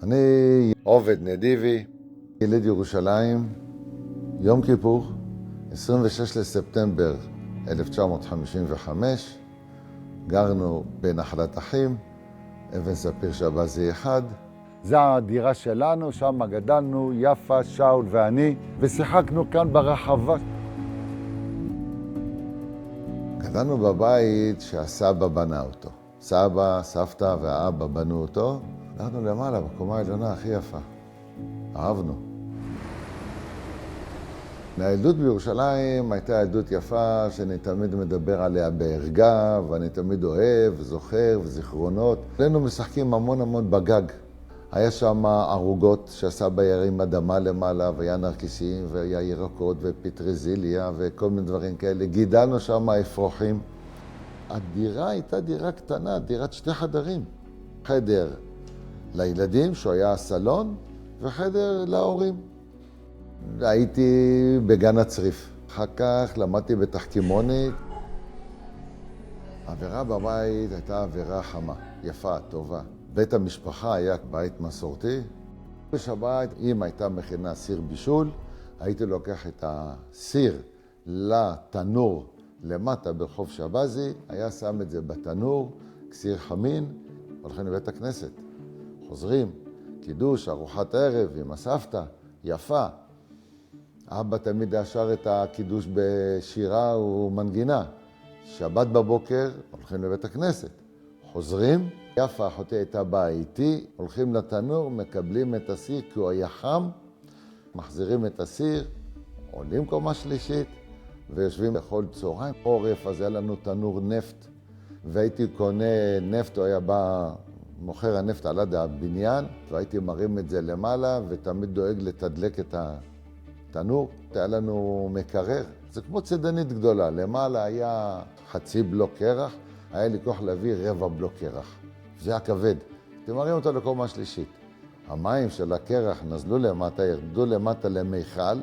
אני עובד נדיבי, יליד ירושלים, יום כיפור, 26 לספטמבר 1955, גרנו בנחלת אחים, אבן ספיר שבזי 1. זו הדירה שלנו, שם גדלנו, יפה, שאול ואני, ושיחקנו כאן ברחבה. גדלנו בבית שהסבא בנה אותו. סבא, סבתא והאבא בנו אותו. גרנו למעלה, בקומה העליונה הכי יפה. אהבנו. הילדות בירושלים הייתה ילדות יפה שאני תמיד מדבר עליה בערגה, ואני תמיד אוהב, זוכר וזיכרונות. היינו משחקים המון בגג. היה שם ערוגות שהסבא ירים אדמה למעלה, והיה נרקיסים, והיה ירקות ופטרזיליה וכל מיני דברים כאלה. גידלנו שם אפרוחים. הדירה הייתה דירה קטנה, דירת 2 חדרים. חדר לילדים, שהוא היה הסלון, וחדר להורים. הייתי בגן הצריף. אחר כך למדתי בתחכימונית. האווירה בבית הייתה אווירה חמה, יפה, טובה. בית המשפחה היה בית מסורתי. בשבת, אם הייתה מכינה סיר בישול, הייתי לוקח את הסיר לתנור למטה ברחוב שבזי, היה שם את זה בתנור, סיר חמין, הולכים לבית הכנסת. חוזרים, קידוש, ארוחת ערב עם הסבתא, יפה. אבא תמיד שר את הקידוש בשירה ומנגינה. שבת בבוקר הולכים לבית הכנסת. חוזרים, יפה אחותי הייתה באה איתי, הולכים לתנור, מקבלים את הסיר כי הוא היה חם, מחזירים את הסיר, עולים קומה שלישית ויושבים בכל צהריים. חורף, אז היה לנו תנור נפט, והייתי קונה נפט, הוא היה בא, מוכר הנפט על יד הבניין, והייתי מרים את זה למעלה ותמיד דואג לתדלק את התנור. היה לנו מקרר, זה כמו צדנית גדולה, למעלה היה חצי בלוק קרח, היה לי כוח להביא 1/4 בלוק קרח. זה היה כבד. תמרים אותו לקומה שלישית. המים של הקרח נזלו למטה, ירדו למטה למיכל.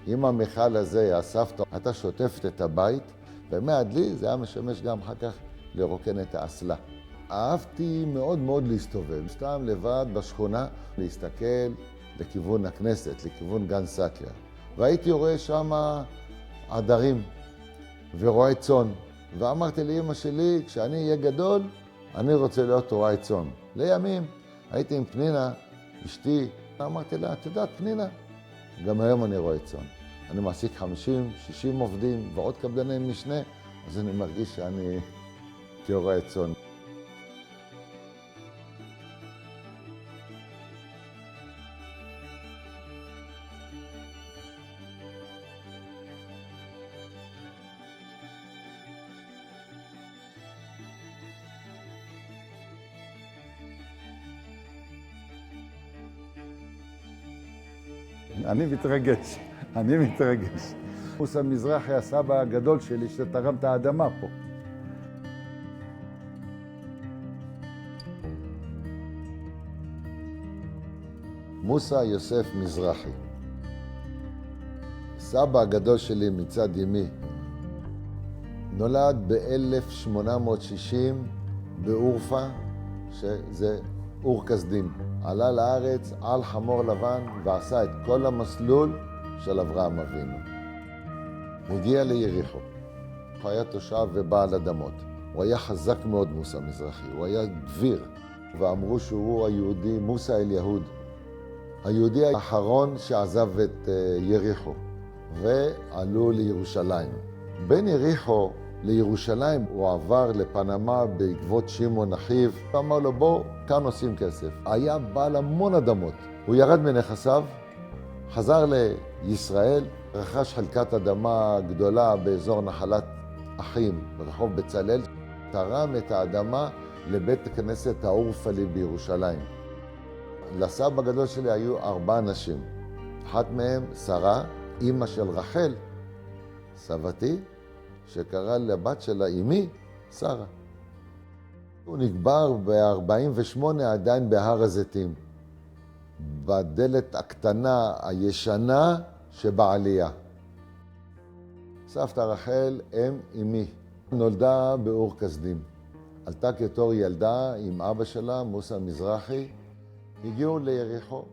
עם המיכל הזה, הסבתא הייתה שוטפת את הבית, ומהדלי זה היה משמש גם אחר כך לרוקן את האסלה. אהבתי מאוד להסתובב, סתם לבד בשכונה, להסתכל לכיוון הכנסת, לכיוון גן סאקר. והייתי רואה שם עדרים ורועה צאן. ואמרתי לאמא שלי, כשאני אהיה גדול, אני רוצה להיות רועה צאן. לימים הייתי עם פנינה, אשתי, אמרתי לה, את יודעת פנינה? גם היום אני רועה צאן. אני מעסיק 50-60 עובדים ועוד קבלני משנה, אז אני מרגיש שאני כרועה צאן. אני מתרגש. מוסא מזרחי, הסבא הגדול שלי, שתרם את האדמה פה. מוסא יוסף מזרחי. סבא הגדול שלי מצד ימי נולד ב-1860 באורפה, שזה אור כסדים. עלה לארץ על חמור לבן ועשה את כל המסלול של אברהם אבינו. הגיע ליריחו. הוא היה תושב ובעל אדמות. הוא היה חזק מאוד, מוסא מזרחי. הוא היה גביר. ואמרו שהוא היהודי, מוסא אל יהוד. היהודי האחרון שעזב את יריחו. ועלו לירושלים. בין יריחו לירושלים הוא עבר לפנמה בעקבות שמעון אחיו. הוא אמר לו, בוא, כאן עושים כסף. היה בעל המון אדמות. הוא ירד מנכסיו, חזר לישראל, רכש חלקת אדמה גדולה באזור נחלת אחים, ברחוב בצלאל, תרם את האדמה לבית הכנסת האורפלי בירושלים. לסבא הגדול שלי היו 4 נשים. אחת מהם, שרה, אימא של רחל, סבתי, שקרא לבת שלה אמי, שרה. הוא נקבר ב-48 עדיין בהר הזיתים, בדלת הקטנה הישנה שבעלייה. סבתא רחל, אם אמי, נולדה באור כסדים. עלתה כתור ילדה עם אבא שלה, מוסא מזרחי, הגיעו ליריחו.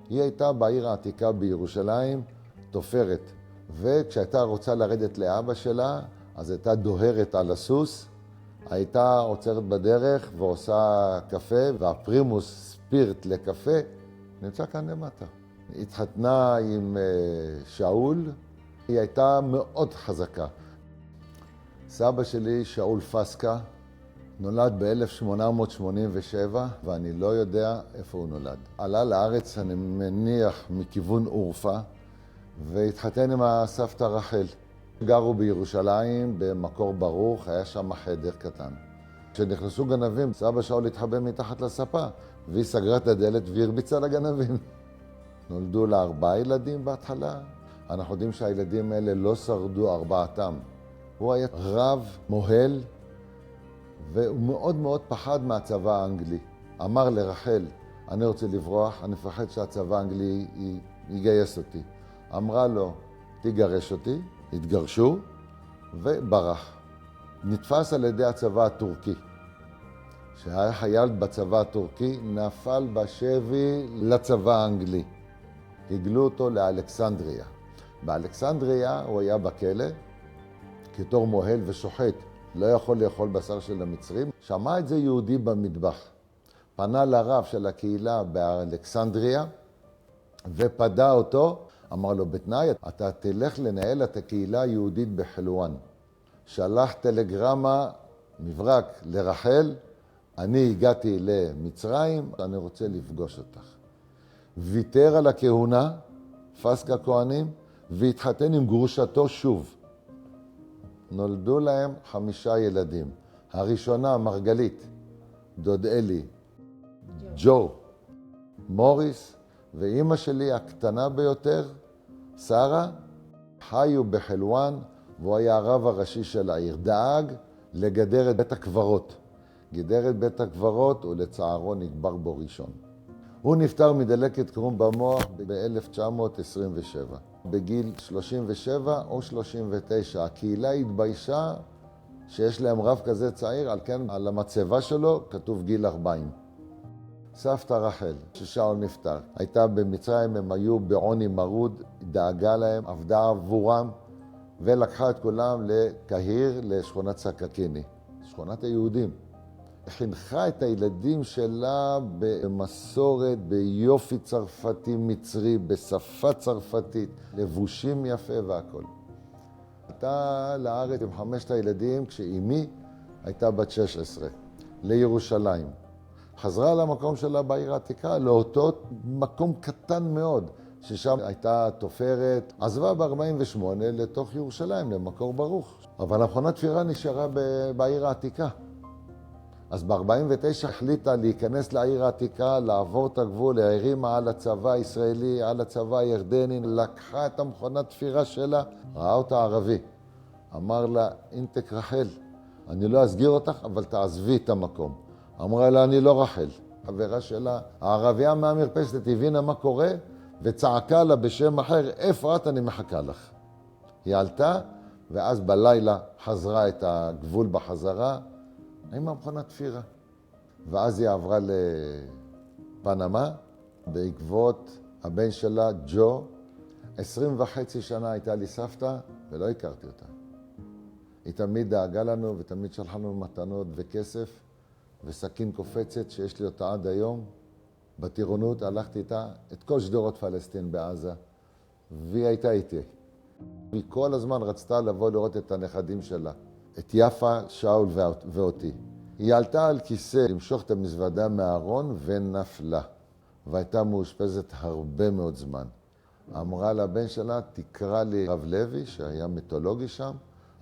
היא הייתה בעיר העתיקה בירושלים, תופרת. וכשהייתה רוצה לרדת לאבא שלה, אז הייתה דוהרת על הסוס, הייתה עוצרת בדרך ועושה קפה, והפרימוס ספירט לקפה נמצא כאן למטה. היא התחתנה עם שאול, היא הייתה מאוד חזקה. סבא שלי, שאול פסקה, נולד ב-1887, ואני לא יודע איפה הוא נולד. עלה לארץ, אני מניח, מכיוון אורפה, והתחתן עם הסבתא רחל. גרו בירושלים, במקור ברוך, היה שם חדר קטן. כשנכנסו גנבים, סבא שאול התחבא מתחת לספה, והיא סגרה את הדלת והרביצה לגנבים. נולדו לה 4 ילדים בהתחלה. אנחנו יודעים שהילדים האלה לא שרדו 4. הוא היה רב, מוהל, והוא מאוד מאוד פחד מהצבא האנגלי. אמר לרחל, אני רוצה לברוח, אני מפחד שהצבא האנגלי יגייס אותי. אמרה לו, תגרש אותי, התגרשו, וברח. נתפס על ידי הצבא הטורקי. שהיה חייל בצבא הטורקי, נפל בשבי לצבא האנגלי. הגלו אותו לאלכסנדריה. באלכסנדריה הוא היה בכלא, כתור מוהל ושוחט, לא יכול לאכול בשר של המצרים. שמע את זה יהודי במטבח. פנה לרב של הקהילה באלכסנדריה, ופדה אותו, אמר לו, בתנאי, אתה תלך לנהל את הקהילה היהודית בחלואן. שלח טלגרמה, מברק לרחל, אני הגעתי למצרים, אני רוצה לפגוש אותך. ויתר על הכהונה, פסקה כהנים, והתחתן עם גרושתו שוב. נולדו להם 5 ילדים. הראשונה, מרגלית, דוד אלי, ג'ו, מוריס, ואימא שלי הקטנה ביותר, שרה, חיו בחלואן, והוא היה הרב הראשי של העיר. דאג לגדר את בית הקברות. גידר את בית הקברות ולצערו נקבר בו ראשון. הוא נפטר מדלקת קרום במוח ב-1927, בגיל 37 או 39. הקהילה התביישה שיש להם רב כזה צעיר, על כן על המצבה שלו כתוב גיל 40. סבתא רחל, ששאול נפטר, הייתה במצרים, הם היו בעוני מרוד, דאגה להם, עבדה עבורם, ולקחה את כולם לקהיר, לשכונת סקקיני, שכונת היהודים. חינכה את הילדים שלה במסורת, ביופי צרפתי מצרי, בשפה צרפתית, לבושים יפה והכל. הייתה לארץ עם 5 הילדים כשאימי הייתה בת 16, לירושלים. חזרה למקום שלה בעיר העתיקה, לאותו מקום קטן מאוד, ששם הייתה תופרת, עזבה ב-48 לתוך ירושלים, למקור ברוך. אבל המכונת תפירה נשארה בעיר העתיקה. אז ב-49 החליטה להיכנס לעיר העתיקה, לעבור את הגבול, הרימה על הצבא הישראלי, על הצבא הירדני, לקחה את המכונת תפירה שלה, ראה אותה ערבי. אמר לה, אינטק רחל, אני לא אסגיר אותך, אבל תעזבי את המקום. אמרה לה, אני לא רחל. חברה שלה, הערבייה מהמרפסת הבינה מה קורה, וצעקה לה בשם אחר, איפה את? אני מחכה לך. היא עלתה, ואז בלילה חזרה את הגבול בחזרה, עם המכונת תפירה. ואז היא עברה לפנמה, בעקבות הבן שלה, ג'ו. 20.5 שנה הייתה לי סבתא, ולא הכרתי אותה. היא תמיד דאגה לנו, ותמיד שלחה לנו מתנות וכסף, וסכין קופצת שיש לי אותה עד היום. בטירונות הלכתי איתה את כל שדרות פלסטין בעזה, והיא הייתה איתי. היא כל הזמן רצתה לבוא לראות את הנכדים שלה, את יפה, שאול ואותי. היא עלתה על כיסא למשוך את המזוודה מהארון ונפלה, והייתה מאושפזת הרבה מאוד זמן. אמרה לבן שלה, תקרא לי רב לוי, שהיה מיתולוגי שם,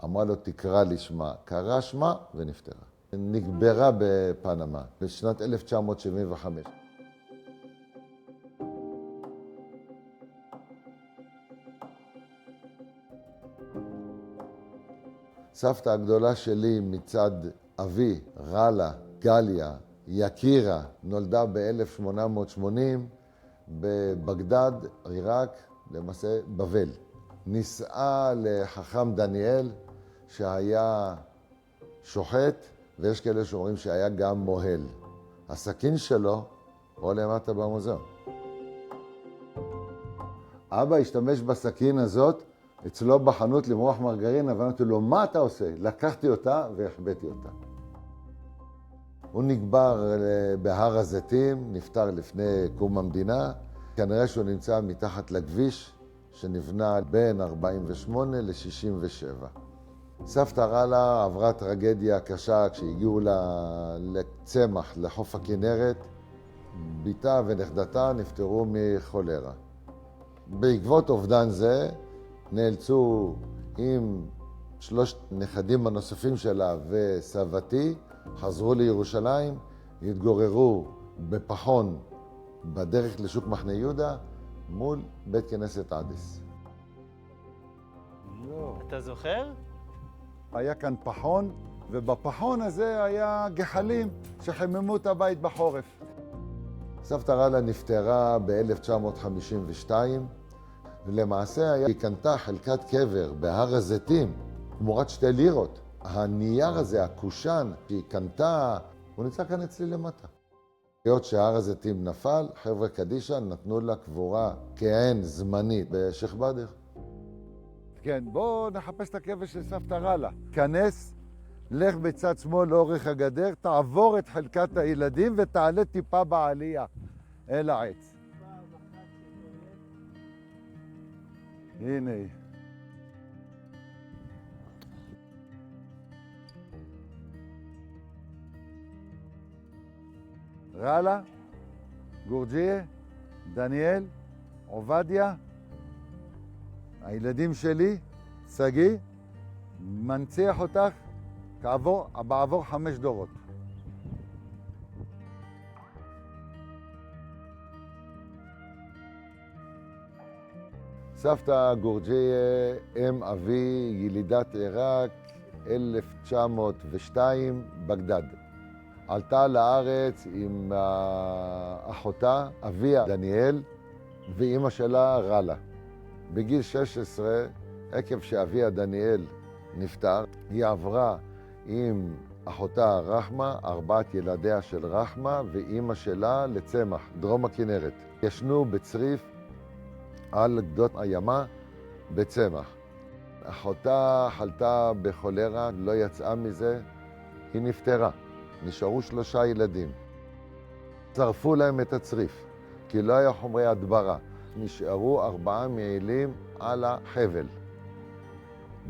אמרה לו, תקרא לי שמה. קרא שמה ונפטרה. נקברה בפנמה בשנת 1975. סבתא הגדולה שלי מצד אבי, רלה, גליה, יקירה, נולדה ב-1880 בבגדד, עיראק, למעשה בבל. נישאה לחכם דניאל שהיה שוחט, ויש כאלה שאומרים שהיה גם מוהל. הסכין שלו או למטה במוזיאון. אבא השתמש בסכין הזאת אצלו בחנות למרוח מרגרינה, ואמרתי לו, מה אתה עושה? לקחתי אותה והחבאתי אותה. הוא נקבר בהר הזיתים, נפטר לפני קום המדינה. כנראה שהוא נמצא מתחת לכביש שנבנה בין 48 ל-67. סבתא רלה עברה טרגדיה קשה כשהגיעו לצמח, לחוף הכנרת. ביתה ונכדתה נפטרו מחולרה. בעקבות אובדן זה נאלצו עם שלושת נכדים הנוספים שלה וסבתי, חזרו לירושלים, התגוררו בפחון בדרך לשוק מחנה יהודה מול בית כנסת עדיס. אתה זוכר? היה כאן פחון, ובפחון הזה היה גחלים שחיממו את הבית בחורף. סבתא רלה נפטרה ב-1952, ולמעשה היא קנתה חלקת קבר בהר הזיתים תמורת 2 לירות. הנייר הזה, הקושן שהיא קנתה, הוא נמצא כאן אצלי למטה. היות שהר הזיתים נפל, חבר'ה קדישא נתנו לה קבורה כעין זמנית בשייח' באדר. כן, בואו נחפש את הקבר של סבתא רלה. כנס, לך בצד שמאל לאורך הגדר, תעבור את חלקת הילדים ותעלה טיפה בעלייה אל העץ. הנה היא. רלה, גורג'יה, דניאל, עובדיה, הילדים שלי, סגי, מנציח אותך בעבור 5 דורות. סבתא גורג'יה, אם אבי, ילידת עיראק, 1902, בגדד. עלתה לארץ עם אחותה, אביה דניאל, ואימא שלה רלה. בגיל 16, עקב שאביה דניאל נפטר, היא עברה עם אחותה רחמה, 4 ילדיה של רחמה, ואימא שלה לצמח, דרום הכנרת. ישנו בצריף על גדות הימה בצמח. אחותה חלתה בחולרה, לא יצאה מזה, היא נפטרה. נשארו 3 ילדים. שרפו להם את הצריף, כי לא היה חומרי הדברה. נשארו 4 מעילים על החבל.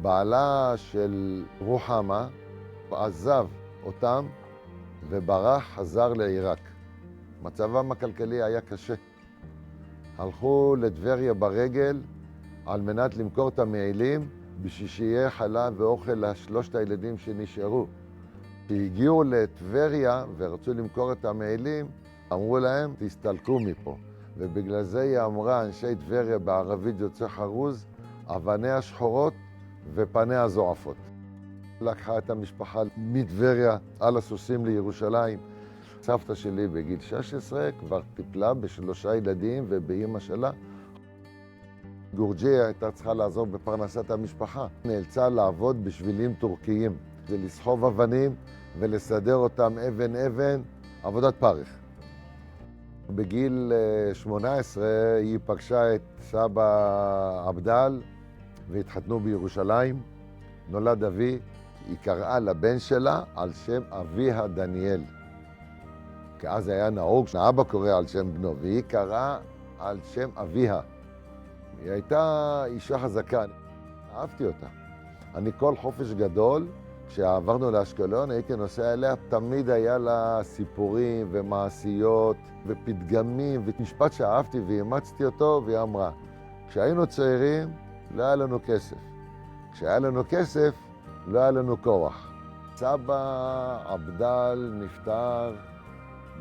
בעלה של רוחמה עזב אותם וברח, חזר לעיראק. מצבם הכלכלי היה קשה. הלכו לטבריה ברגל על מנת למכור את המעילים בשביל שיהיה חלב ואוכל ל3 הילדים שנשארו. כשהגיעו לטבריה ורצו למכור את המעילים, אמרו להם, תסתלקו מפה. ובגלל זה היא אמרה, אנשי טבריה בערבית יוצא חרוז, אבניה שחורות ופניה זועפות. לקחה את המשפחה מטבריה על הסוסים לירושלים. סבתא שלי בגיל 16 כבר טיפלה ב3 ילדים ובאמא שלה. גורג'יה הייתה צריכה לעזור בפרנסת המשפחה. נאלצה לעבוד בשבילים טורקיים. זה לסחוב אבנים ולסדר אותם אבן, עבודת פרך. בגיל 18 היא פגשה את סבא עבדל והתחתנו בירושלים. נולד אבי, היא קראה לבן שלה על שם אביה דניאל. כי אז היה נהוג שהאבא קורא על שם בנו, והיא קראה על שם אביה. היא הייתה אישה חזקה, אהבתי אותה. אני כל חופש גדול, כשעברנו לאשקלון, הייתי נוסע אליה, תמיד היה לה סיפורים ומעשיות ופתגמים, ומשפט שאהבתי ואימצתי אותו, והיא אמרה, כשהיינו צעירים לא היה לנו כסף. כשהיה לנו כסף לא היה לנו כוח. סבא עבדל נפטר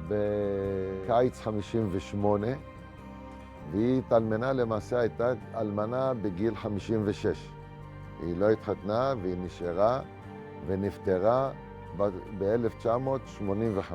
בקיץ 58, והיא התאלמנה, למעשה הייתה אלמנה בגיל 56. היא לא התחתנה והיא נשארה ונפטרה ב-1985.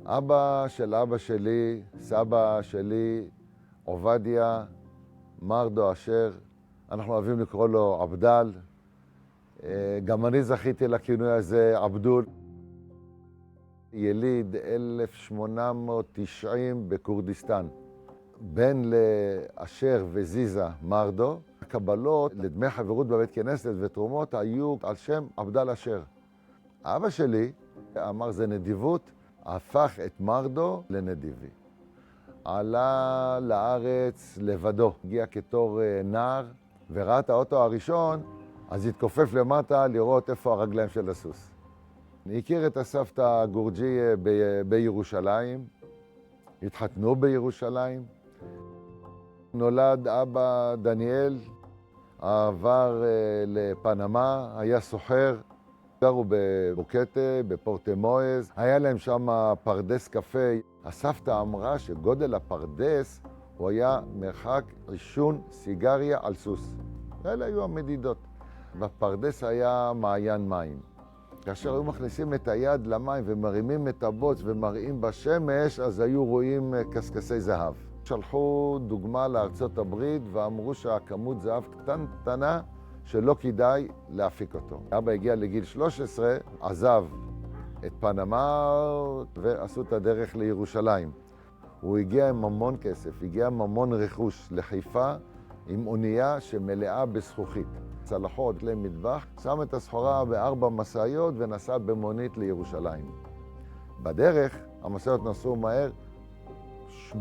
אבא של אבא שלי, סבא שלי, עובדיה, מרדו אשר, אנחנו אוהבים לקרוא לו עבדל. גם אני זכיתי לכינוי הזה, עבדול. יליד 1890 בכורדיסטן. בן לאשר וזיזה מרדו, הקבלות לדמי חברות בבית כנסת ותרומות היו על שם עבדל אשר. אבא שלי אמר זה נדיבות, הפך את מרדו לנדיבי. עלה לארץ לבדו, הגיע כתור נער וראה את האוטו הראשון, אז התכופף למטה לראות איפה הרגליים של הסוס. הכיר את הסבתא גורג'י בירושלים, התחתנו בירושלים. נולד אבא דניאל, עבר לפנמה, היה סוחר, גרו בבוקטה, בפורטמואז, היה להם שם פרדס קפה. הסבתא אמרה שגודל הפרדס הוא היה מרחק עישון סיגריה על סוס. אלה היו המדידות. בפרדס היה מעיין מים. כאשר היו מכניסים את היד למים ומרימים את הבוץ ומראים בשמש, אז היו רואים קסקסי זהב. שלחו דוגמה לארצות הברית ואמרו שהכמות זהב קטנה שלא כדאי להפיק אותו. אבא הגיע לגיל 13, עזב את פנמה ועשו את הדרך לירושלים. הוא הגיע עם המון כסף, הגיע עם המון רכוש לחיפה עם אונייה שמלאה בזכוכית. צלחות, כלי מטבח, שם את הסחורה ב4 משאיות ונסע במונית לירושלים. בדרך המשאיות נסעו מהר, 80%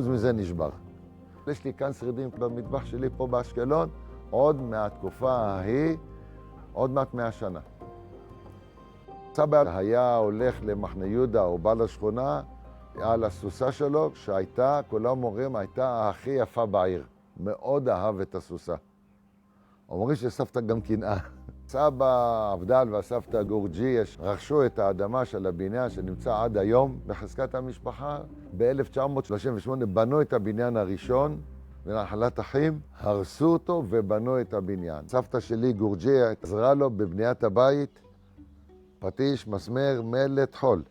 מזה נשבר. יש לי כאן שרידים במטבח שלי פה באשקלון, עוד מהתקופה ההיא, עוד מעט 100 שנה. סבא היה הולך למחנה יהודה או בא לשכונה, על הסוסה שלו, שהייתה, כולם אומרים, הייתה הכי יפה בעיר. מאוד אהב את הסוסה. אומרים שסבתא גם קנאה. סבא עבדל והסבתא גורג'י רכשו את האדמה של הבניין שנמצא עד היום בחזקת המשפחה. ב-1938 בנו את הבניין הראשון, בנחלת אחים, הרסו אותו ובנו את הבניין. סבתא שלי גורג'י עזרה לו בבניית הבית, פטיש, מסמר, מלט, חול.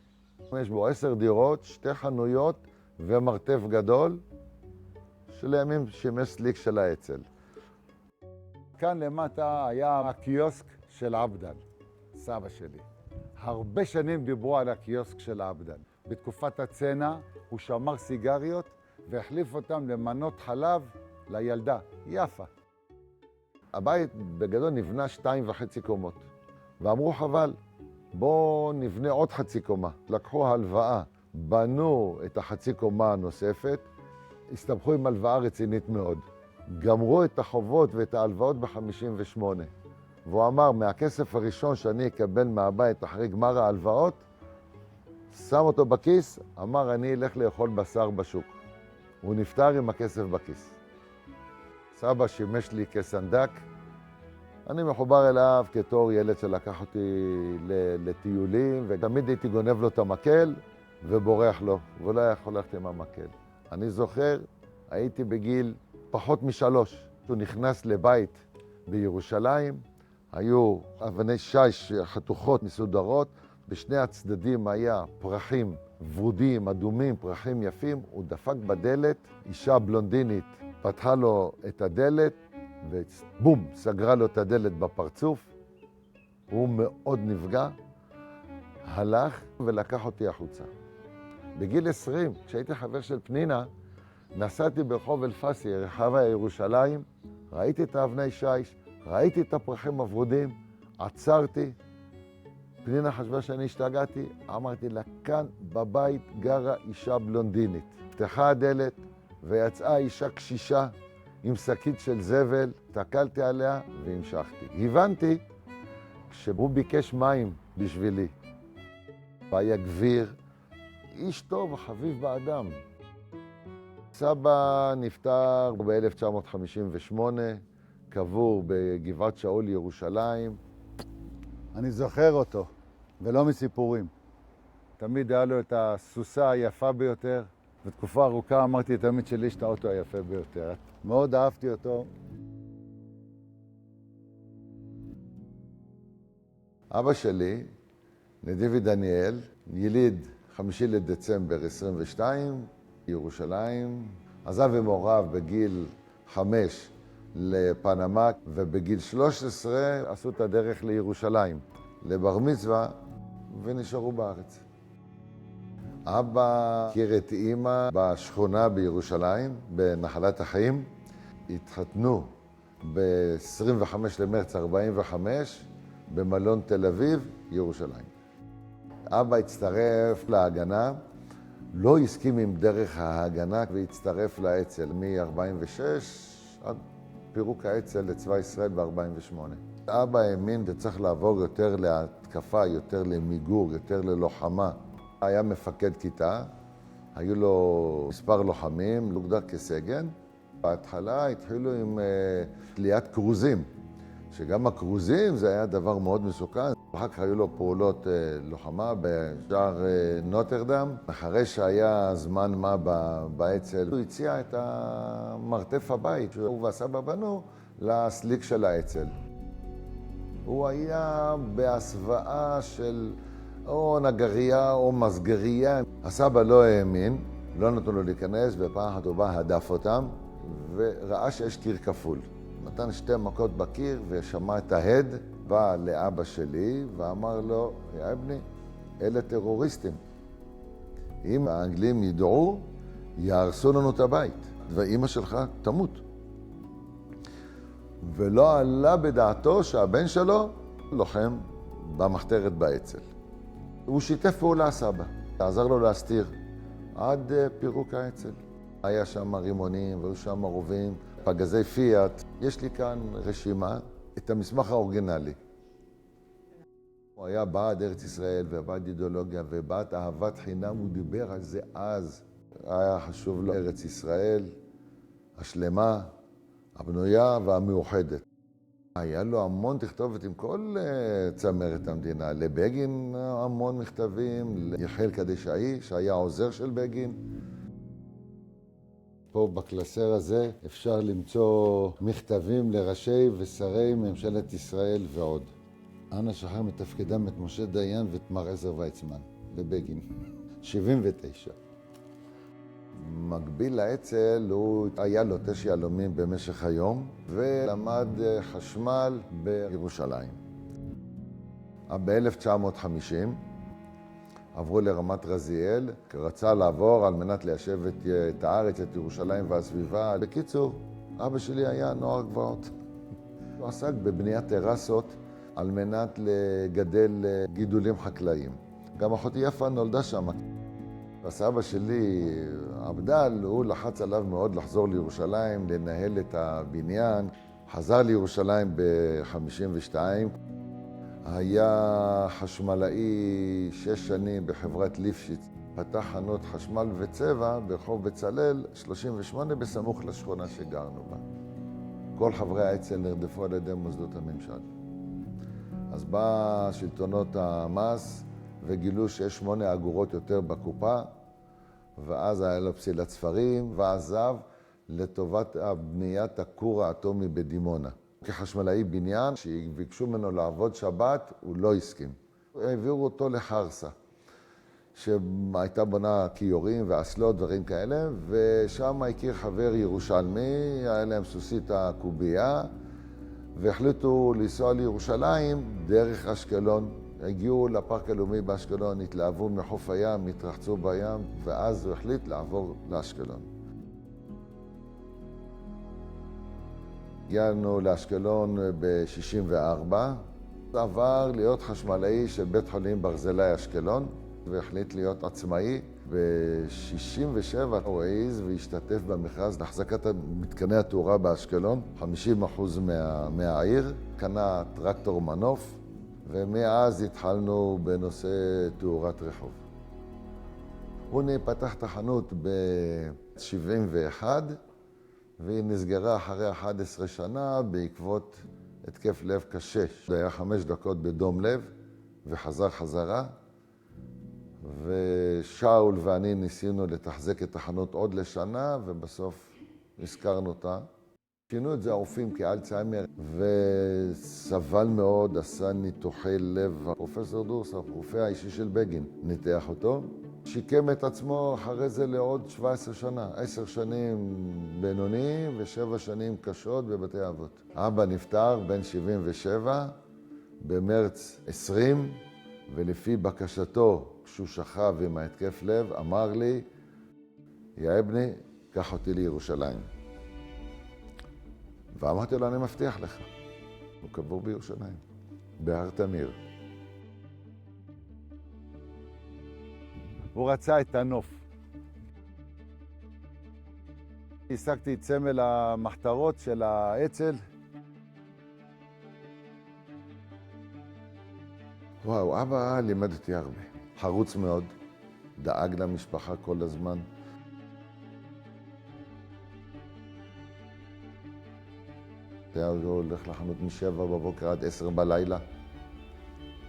יש בו 10 דירות, 2 חנויות ומרתף גדול, שלימים שימש סליק של האצ"ל. כאן למטה היה הקיוסק של עבדל, סבא שלי. הרבה שנים דיברו על הקיוסק של עבדל. בתקופת הצנע הוא שמר סיגריות והחליף אותם למנות חלב לילדה, יפה. הבית בגדול נבנה 2.5 קומות, ואמרו חבל, בואו נבנה עוד 0.5 קומה. לקחו הלוואה, בנו את ה0.5 קומה הנוספת, הסתבכו עם הלוואה רצינית מאוד. גמרו את החובות ואת ההלוואות ב-58. והוא אמר, מהכסף הראשון שאני אקבל מהבית אחרי גמר ההלוואות, שם אותו בכיס, אמר, אני אלך לאכול בשר בשוק. הוא נפטר עם הכסף בכיס. סבא שימש לי כסנדק. אני מחובר אליו כתור ילד שלקח אותי לטיולים, ותמיד הייתי גונב לו את המקל ובורח לו, והוא לא היה יכול ללכת עם המקל. אני זוכר, הייתי בגיל פחות מ3. הוא נכנס לבית בירושלים, היו אבני שיש חתוכות מסודרות, בשני הצדדים היה פרחים ורודים, אדומים, פרחים יפים, הוא דפק בדלת, אישה בלונדינית פתחה לו את הדלת, ובום, סגרה לו את הדלת בפרצוף. הוא מאוד נפגע, הלך ולקח אותי החוצה. בגיל 20, כשהייתי חבר של פנינה, נסעתי ברחוב אלפסי, רחבה ירושלים, ראיתי את האבני שיש, ראיתי את הפרחים הוורודים, עצרתי. פנינה חשבה שאני השתגעתי, אמרתי לה, כאן בבית גרה אישה בלונדינית. פתחה הדלת ויצאה אישה קשישה עם שקית של זבל, תקלתי עליה והמשכתי. הבנתי כשהוא ביקש מים בשבילי. והיה גביר, איש טוב, חביב באדם. סבא נפטר ב-1958, קבור בגבעת שאול ירושלים. אני זוכר אותו, ולא מסיפורים. תמיד היה לו את הסוסה היפה ביותר. בתקופה ארוכה אמרתי תמיד שלי יש את האוטו היפה ביותר. מאוד אהבתי אותו. אבא שלי, נדיבי דניאל, יליד 5 לדצמבר 22, ירושלים. עזב עם הוריו בגיל 5 לפנמה, ובגיל 13 עשו את הדרך לירושלים, לבר מצווה, ונשארו בארץ. אבא הכיר את אמא בשכונה בירושלים, בנחלת החיים. התחתנו ב-25 למרץ 45 במלון תל אביב, ירושלים. אבא הצטרף להגנה, לא הסכים עם דרך ההגנה והצטרף לאצ"ל מ-46 עד פירוק האצ"ל לצבא ישראל ב-48. אבא האמין שצריך לעבור יותר להתקפה, יותר למיגור, יותר ללוחמה. היה מפקד כיתה, היו לו מספר לוחמים, לוגדר כסגן. בהתחלה התחילו עם תליית קרוזים, שגם הקרוזים זה היה דבר מאוד מסוכן. אחר כך היו לו פעולות לוחמה בשער נוטרדם. אחרי שהיה זמן מה באצ"ל, הוא הציע את המרתף הבית שהוא והסבא בנו לסליק של האצ"ל. הוא היה בהסוואה של או נגריה או מסגריה. הסבא לא האמין, לא נתנו לו להיכנס, ופעם אחת הוא בא, הדף אותם, וראה שיש קיר כפול. נתן 2 מכות בקיר ושמע את ההד, בא לאבא שלי ואמר לו, יא אבני, אלה טרוריסטים. אם האנגלים ידעו, יהרסו לנו את הבית, ואמא שלך תמות. ולא עלה בדעתו שהבן שלו לוחם במחתרת באצ"ל. הוא שיתף פעולה סבא, עזר לו להסתיר עד פירוק האצ"ל. היה שם רימונים והיו שם רובים, פגזי פיאט. יש לי כאן רשימה, את המסמך האורגינלי. הוא היה בעד ארץ ישראל ובעד אידיאולוגיה ובעד אהבת חינם, הוא דיבר על זה אז. היה חשוב לו ארץ ישראל, השלמה, הבנויה והמאוחדת. היה לו המון תכתובת עם כל צמרת המדינה, לבגין המון מכתבים, ליחיאל קדשאי שהיה עוזר של בגין. פה בקלסר הזה אפשר למצוא מכתבים לראשי ושרי ממשלת ישראל ועוד. אנה שחרר מתפקידם את משה דיין ואת מר עזר ויצמן, בבגין, 79. מקביל לאצ"ל, הוא היה לוטש יהלומים במשך היום, ולמד חשמל בירושלים. ב-1950 עברו לרמת רזיאל, רצה לעבור על מנת ליישב את הארץ, את ירושלים והסביבה. בקיצור, אבא שלי היה נוער גבעות. הוא עסק בבניית טרסות על מנת לגדל גידולים חקלאיים. גם אחותי יפה נולדה שם. הסבא שלי, עבדל, הוא לחץ עליו מאוד לחזור לירושלים, לנהל את הבניין. חזר לירושלים ב-52. היה חשמלאי 6 שנים בחברת ליפשיץ. פתח חנות חשמל וצבע ברחוב בצלאל 38 בסמוך לשכונה שגרנו בה. כל חברי האצ"ל נרדפו על ידי מוסדות הממשל. אז בא שלטונות המס וגילו שיש 8 אגורות יותר בקופה, ואז היה לו פסילת ספרים, ועזב לטובת בניית הכור האטומי בדימונה. כחשמלאי בניין, שביקשו ממנו לעבוד שבת, הוא לא הסכים. העבירו אותו לחרסה, שהייתה בונה כיורים ואסלות, דברים כאלה, ושם הכיר חבר ירושלמי, היה להם סוסית הקובייה, והחליטו לנסוע לירושלים דרך אשקלון. הגיעו לפארק הלאומי באשקלון, התלהבו מחוף הים, התרחצו בים, ואז הוא החליט לעבור לאשקלון. הגענו לאשקלון ב-64, עבר להיות חשמלאי של בית חולים ברזילי אשקלון, והחליט להיות עצמאי. ב-67 הוא העז והשתתף במכרז להחזקת מתקני התאורה באשקלון, 50% מהעיר, קנה טרקטור מנוף, ומאז התחלנו בנושא תאורת רחוב. הוא פתח את החנות ב-71, והיא נסגרה אחרי 11 שנה בעקבות התקף לב קשה. זה היה 5 דקות בדום לב וחזר חזרה. ושאול ואני ניסינו לתחזק את החנות עוד לשנה, ובסוף הזכרנו אותה. שינו את זה הרופאים כאלצהיימר, וסבל מאוד, עשה ניתוחי לב. פרופסור דורס, הרופא האישי של בגין, ניתח אותו, שיקם את עצמו אחרי זה לעוד 17 שנה. 10 שנים בינוני ו7 שנים קשות בבתי אבות. אבא נפטר בן 77 במרץ 20, ולפי בקשתו, כשהוא שכב עם ההתקף לב, אמר לי, יא אבני, קח אותי לירושלים. ואמרתי לו, אני מבטיח לך. הוא קבור בירושלים, בהר תמיר. הוא רצה את הנוף. השגתי את סמל המחתרות של האצ"ל. וואו, אבא לימד אותי הרבה. חרוץ מאוד, דאג למשפחה כל הזמן. הוא הולך לחנות מ7 בבוקר עד 10 בלילה.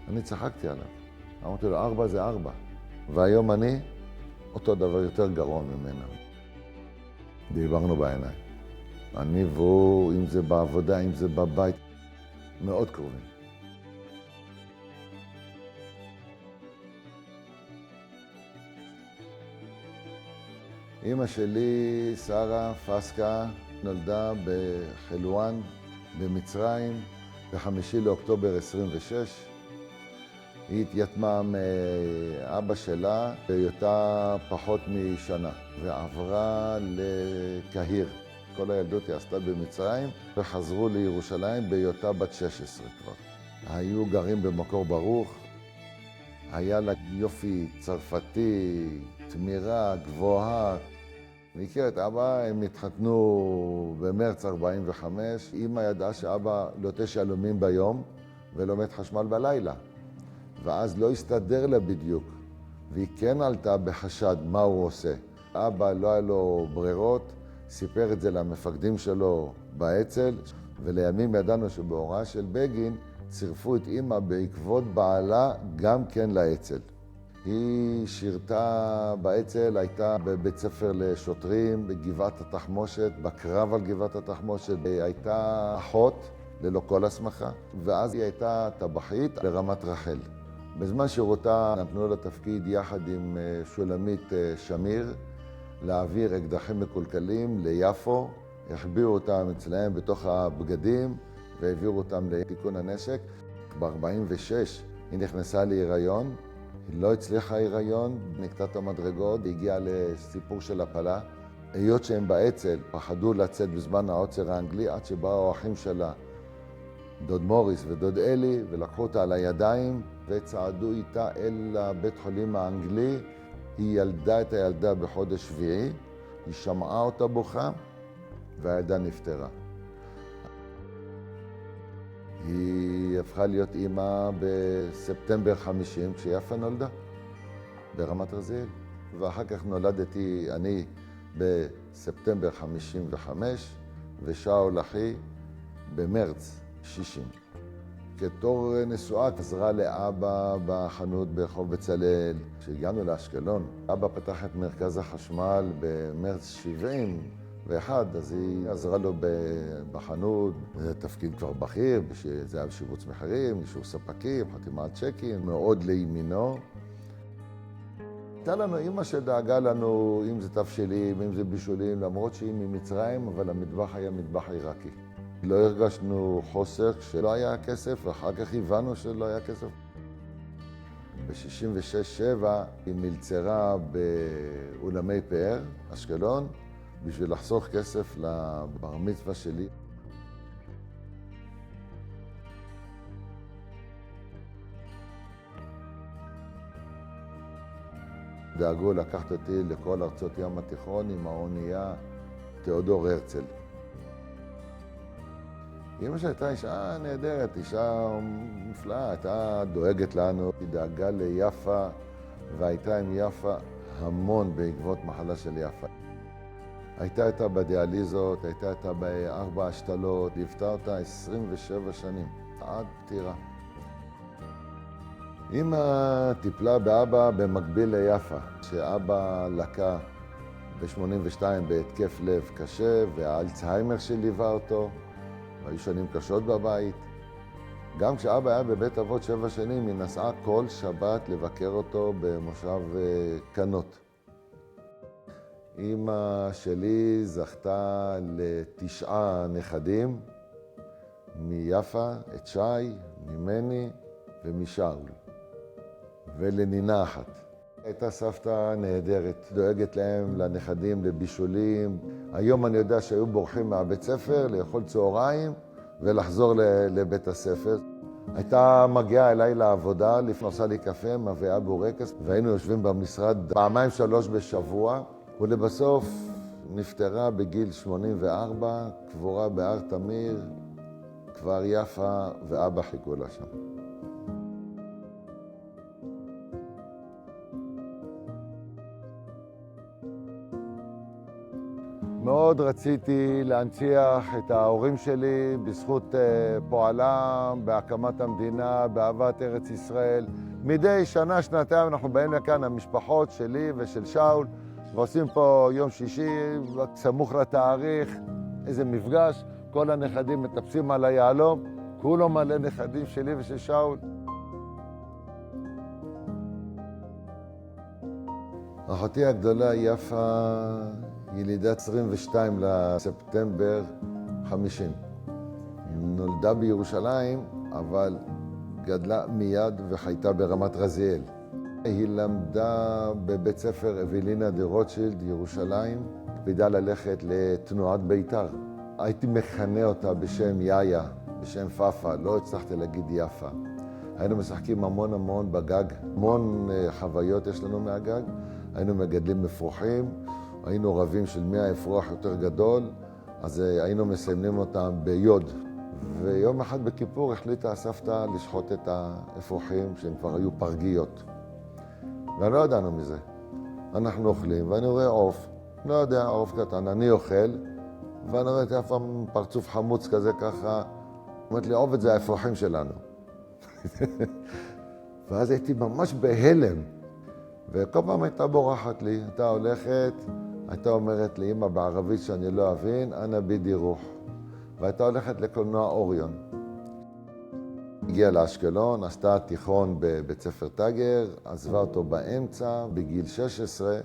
אני צחקתי עליו. אמרתי לו, 4 זה 4. והיום אני אותו דבר יותר גרוע ממנו. דיברנו בעיניים. אני והוא, אם זה בעבודה, אם זה בבית, מאוד קרובים. אמא שלי, שרה פסקה, נולדה בחילואן במצרים ב5 לאוקטובר 26. היא התייתמה מאבא שלה בהיותה פחות משנה ועברה לקהיר. כל הילדות היא עשתה במצרים וחזרו לירושלים בהיותה בת 16 כבר. היו גרים במקור ברוך, היה לה יופי צרפתי, תמירה, גבוהה. אני הכיר את אבא, הם התחתנו במרץ 45. אמא ידעה שאבא לוטש יהלומים ביום ולומד חשמל בלילה. ואז לא הסתדר לה בדיוק, והיא כן עלתה בחשד מה הוא עושה. אבא לא היה לו ברירות, סיפר את זה למפקדים שלו באצ"ל, ולימים ידענו שבהוראה של בגין צירפו את אמא בעקבות בעלה גם כן לאצ"ל. היא שירתה באצ"ל, הייתה בבית ספר לשוטרים, בגבעת התחמושת, בקרב על גבעת התחמושת. היא הייתה אחות ללא כל הסמכה, ואז היא הייתה טבחית ברמת רחל. בזמן שירותה נתנו לה תפקיד יחד עם שולמית שמיר להעביר אקדחים מקולקלים ליפו, החביאו אותם אצלהם בתוך הבגדים והעבירו אותם לתיקון הנשק. ב-46 היא נכנסה להיריון, היא לא הצליחה היריון, נקטעה את המדרגות, היא הגיעה לסיפור של הפלה. היות שהם באצ"ל פחדו לצאת בזמן העוצר האנגלי עד שבאו האחים שלה, דוד מוריס ודוד אלי, ולקחו אותה על הידיים וצעדו איתה אל הבית חולים האנגלי. היא ילדה את הילדה בחודש שביעי, היא שמעה אותה בוכה והילדה נפטרה. היא הפכה להיות אימא בספטמבר 50 כשיפה נולדה ברמת רזיאל, ואחר כך נולדתי אני בספטמבר 55 ושאול אחי במרץ 60. כתור נשואה עזרה לאבא בחנות ברחוב בצלאל. כשהגענו לאשקלון, אבא פתח את מרכז החשמל במרץ 71, אז היא עזרה לו בחנות. זה תפקיד כבר בכיר, זה היה בשיבוץ מחירים, אישור ספקים, חתימה על צ'קים, מאוד לימינו. הייתה לנו אמא שדאגה לנו, אם זה תבשילים, אם זה בישולים, למרות שהיא ממצרים, אבל המטבח היה מטבח עיראקי. לא הרגשנו חוסר כשלא היה כסף, ואחר כך הבנו שלא היה כסף. ב-66-7 היא מלצרה באולמי פאר, אשקלון, בשביל לחסוך כסף לבר מצווה שלי. דאגו לקחת אותי לכל ארצות ים התיכון עם האונייה תיאודור הרצל. אמא שהייתה אישה נהדרת, אישה מופלאה, הייתה דואגת לנו, היא דאגה ליפה והייתה עם יפה המון בעקבות מחלה של יפה. הייתה איתה בדיאליזות, הייתה איתה ב4 השתלות, ליוותה אותה 27 שנים, עד פטירה. אמא טיפלה באבא במקביל ליפה, שאבא לקה ב-82 בהתקף לב קשה והאלצהיימר שליווה אותו. היו שנים קשות בבית. גם כשאבא היה בבית אבות 7 שנים, היא נסעה כל שבת לבקר אותו במושב קנות. אמא שלי זכתה ל9 נכדים, מיפה, את שי, ממני ומשאול, ולנינה אחת. הייתה סבתא נהדרת, דואגת להם, לנכדים, לבישולים. היום אני יודע שהיו בורחים מהבית ספר לאכול צהריים ולחזור לבית הספר. הייתה מגיעה אליי לעבודה, לפני עושה לי קפה, מביאה בורקס, והיינו יושבים במשרד 2-3 בשבוע, ולבסוף נפטרה בגיל 84, קבורה בהר תמיר, כבר יפה ואבא חיכו לה שם. מאוד רציתי להנציח את ההורים שלי בזכות פועלם, בהקמת המדינה, באהבת ארץ ישראל. מדי שנה, שנתיים אנחנו באים לכאן, המשפחות שלי ושל שאול, ועושים פה יום שישי, סמוך לתאריך, איזה מפגש, כל הנכדים מטפסים על היהלום, כולו מלא נכדים שלי ושל שאול. אחותי הגדולה יפה, ילידת 22 לספטמבר 50. נולדה בירושלים, אבל גדלה מיד וחייתה ברמת רזיאל. היא למדה בבית ספר אוולינה דה רוטשילד, ירושלים, הקפידה ללכת לתנועת בית"ר. הייתי מכנה אותה בשם יאיה, בשם פאפה, לא הצלחתי להגיד יפה. היינו משחקים המון בגג, המון חוויות יש לנו מהגג. היינו מגדלים אפרוחים, היינו רבים של 100 אפרוח יותר גדול, אז היינו מסיימים אותם ביוד. ויום אחד בכיפור החליטה הסבתא לשחוט את האפרוחים שהם כבר היו פרגיות. ולא ידענו מזה. אנחנו אוכלים ואני רואה עוף, לא יודע, עוף קטן, אני אוכל, ואני רואה את יפה פרצוף חמוץ כזה ככה, אומרת לי, עובד זה האפרוחים שלנו. ואז הייתי ממש בהלם. וכל פעם הייתה בורחת לי, הייתה הולכת, הייתה אומרת לי, אמא בערבית שאני לא אבין, אנא בידי רוח. והייתה הולכת לקולנוע אוריון. הגיעה לאשקלון, עשתה תיכון בבית ספר טאגר, עזבה אותו באמצע, בגיל 16,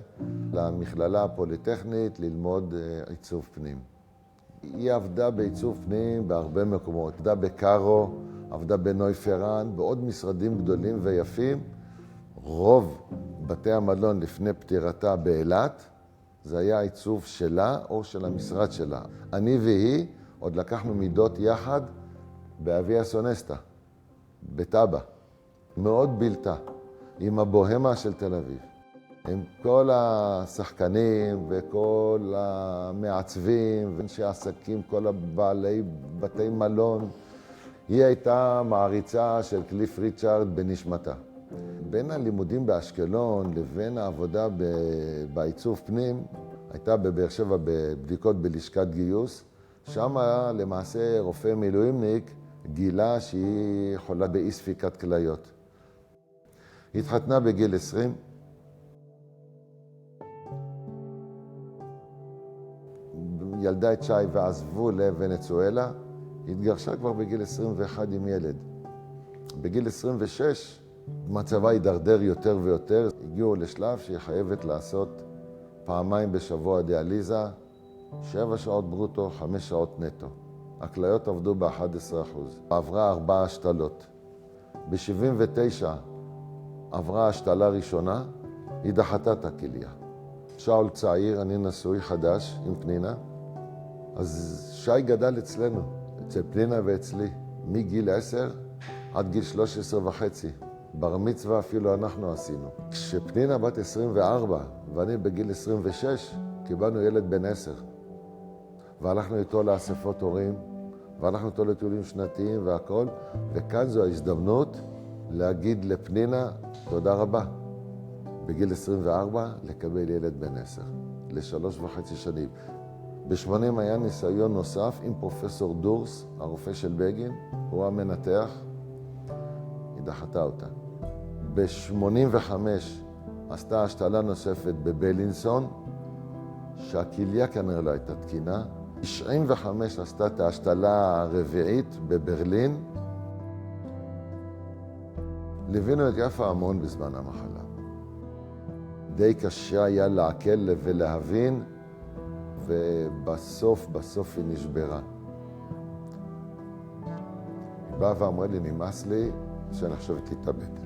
למכללה הפוליטכנית ללמוד עיצוב פנים. היא עבדה בעיצוב פנים בהרבה מקומות, עבדה בקארו, עבדה בנוי פרן, בעוד משרדים גדולים ויפים. רוב בתי המלון לפני פטירתה באילת, זה היה עיצוב שלה או של המשרד שלה. אני והיא עוד לקחנו מידות יחד באביה סונסטה, בטאבה. מאוד בלטה, עם הבוהמה של תל אביב. עם כל השחקנים וכל המעצבים ואנשי העסקים, כל הבעלי בתי מלון. היא הייתה מעריצה של קליף ריצ'ארד בנשמתה. בין הלימודים באשקלון לבין העבודה בעיצוב פנים, הייתה בבאר שבע בבדיקות בלשכת גיוס. שם למעשה רופא מילואימניק גילה שהיא חולה באי ספיקת כליות. היא התחתנה בגיל 20. ילדה את שי ועזבו לוונצואלה. היא התגרשה כבר בגיל 21 עם ילד. בגיל 26 מצבה הידרדר יותר ויותר. הגיעו לשלב שהיא חייבת לעשות 2 בשבוע דיאליזה, 7 שעות ברוטו, 5 שעות נטו. הכליות עבדו ב-11%. עברה 4 השתלות. ב-79 עברה השתלה ראשונה, היא דחתה את הכליה. שאול צעיר, אני נשוי חדש עם פנינה. אז שי גדל אצלנו, אצל פנינה ואצלי, מגיל 10 עד גיל 13.5. בר מצווה אפילו אנחנו עשינו. כשפנינה בת 24 ואני בגיל 26, קיבלנו ילד בן 10. והלכנו איתו לאספות הורים, והלכנו איתו לטיולים שנתיים והכל, וכאן זו ההזדמנות להגיד לפנינה תודה רבה. בגיל 24 לקבל ילד בן 10, ל3.5 שנים. ב-80 היה ניסיון נוסף עם פרופסור דורס, הרופא של בגין, הוא המנתח, היא דחתה אותה. ב-85 עשתה השתלה נוספת בבלינסון, שהכליה כנראה לא הייתה תקינה. 95 עשתה את ההשתלה הרביעית בברלין, ליווינו את יפה המון בזמן המחלה. די קשה היה לעכל ולהבין, ובסוף היא נשברה. היא באה ואמרה לי, נמאס לי שאני עכשיו תתאבד.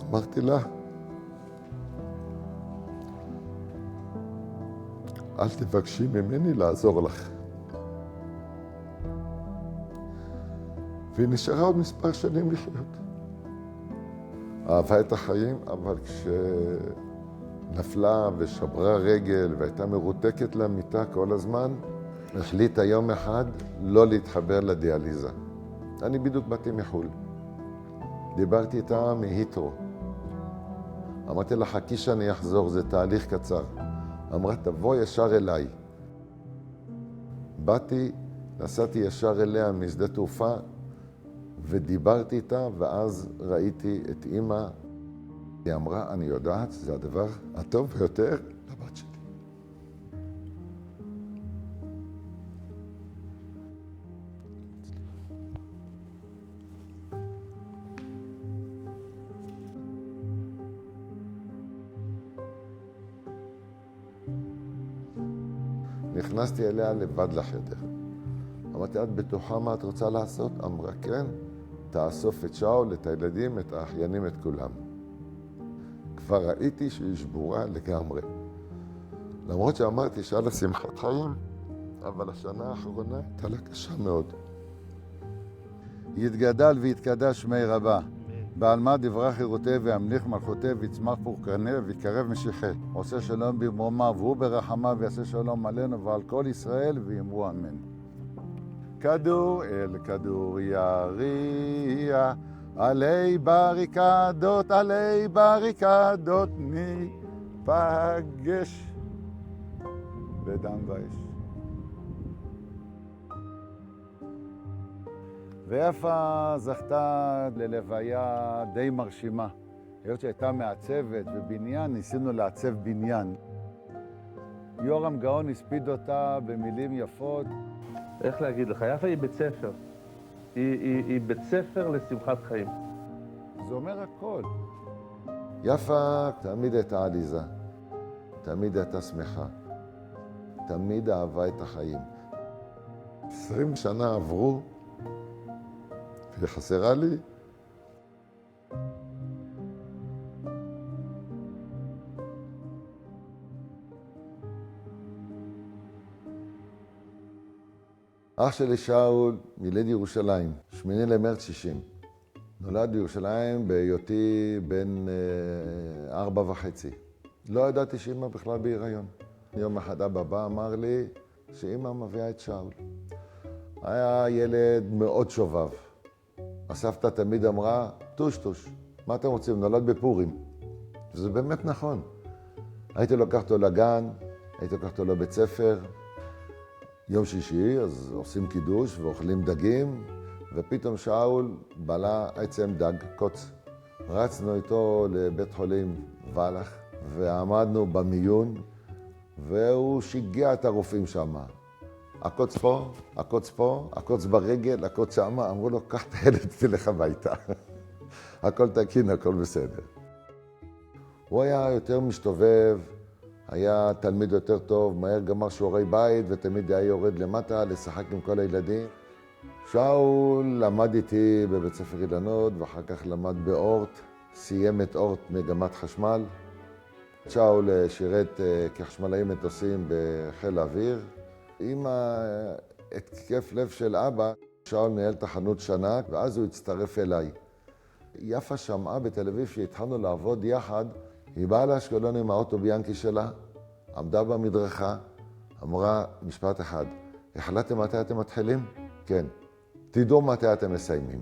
אמרתי לה, אל תבקשי ממני לעזור לך. והיא נשארה עוד מספר שנים לחיות. אהבה את החיים, אבל כשנפלה ושברה רגל והייתה מרותקת למיטה כל הזמן, החליטה יום אחד לא להתחבר לדיאליזה. אני בדיוק באתי מחול. דיברתי איתה מהיטרו. אמרתי לה, חכי שאני אחזור, זה תהליך קצר. אמרה, תבוא ישר אליי. באתי, נסעתי ישר אליה משדה תעופה, ודיברתי איתה, ואז ראיתי את אמא. היא אמרה, אני יודעת, זה הדבר הטוב ביותר לבת שלי. נכנסתי אליה לבד לחדר. אמרתי, את בטוחה מה את רוצה לעשות? אמרה, כן, תאסוף את שאול, את הילדים, את האחיינים, את כולם. כבר ראיתי שהיא שבורה לגמרי. למרות שאמרתי שהיה לה שמחת חיים, אבל השנה האחרונה הייתה לה קשה מאוד. יתגדל ויתקדש שמי רבה. בעל מה דברה חירותי והמליך מלכותי ויצמח פורקרניה ויקרב משיחי. עושה שלום במרומיו והוא ברחמיו ויעשה שלום עלינו ועל כל ישראל ויאמרו אמן. כדור אל כדור יריע, עלי בריקדות ניפגש בדם ואש. ויפה זכתה ללוויה די מרשימה. היות שהייתה מעצבת ובניין, ניסינו לעצב בניין. יורם גאון הספיד אותה במילים יפות. איך להגיד לך, יפה היא בית ספר. היא בית ספר לשמחת חיים. זה אומר הכל. יפה תמיד הייתה עליזה, תמיד הייתה שמחה, תמיד אהבה את החיים. 20 שנה עברו, והיא חסרה לי. אח שלי שאול יליד ירושלים, 8 למרץ 60. נולד בירושלים בהיותי בן 4.5. לא ידעתי שאמא בכלל בהיריון. יום אחד אבא בא אמר לי שאמא מביאה את שאול. היה ילד מאוד שובב. הסבתא תמיד אמרה, טוש, מה אתם רוצים? נולד בפורים. וזה באמת נכון. הייתי לוקח אותו לגן, הייתי לוקח אותו לבית ספר. יום שישי, אז עושים קידוש ואוכלים דגים, ופתאום שאול בלע עצם דג, קוץ. רצנו איתו לבית חולים ולך, ועמדנו במיון, והוא שיגע את הרופאים שם. הקוץ פה, הקוץ פה, הקוץ ברגל, הקוץ שם, אמרו לו, קח את הילד, תלך הביתה. הכל תקין, הכל בסדר. הוא היה יותר משתובב, היה תלמיד יותר טוב, מהר גמר שיעורי בית, ותמיד היה יורד למטה לשחק עם כל הילדים. שאול למד איתי בבית ספר אילנות, ואחר כך למד באורט, סיים את אורט מגמת חשמל. שאול שירת כחשמלאי מטוסים בחיל האוויר. עם התקף לב של אבא, שאול ניהל את החנות שנה, ואז הוא הצטרף אליי. יפה שמעה בתל אביב שהתחלנו לעבוד יחד, היא באה לאשקלון עם האוטו ביאנקי שלה, עמדה במדרכה, אמרה משפט אחד, החלטתם מתי אתם מתחילים? כן. תדעו מתי אתם מסיימים.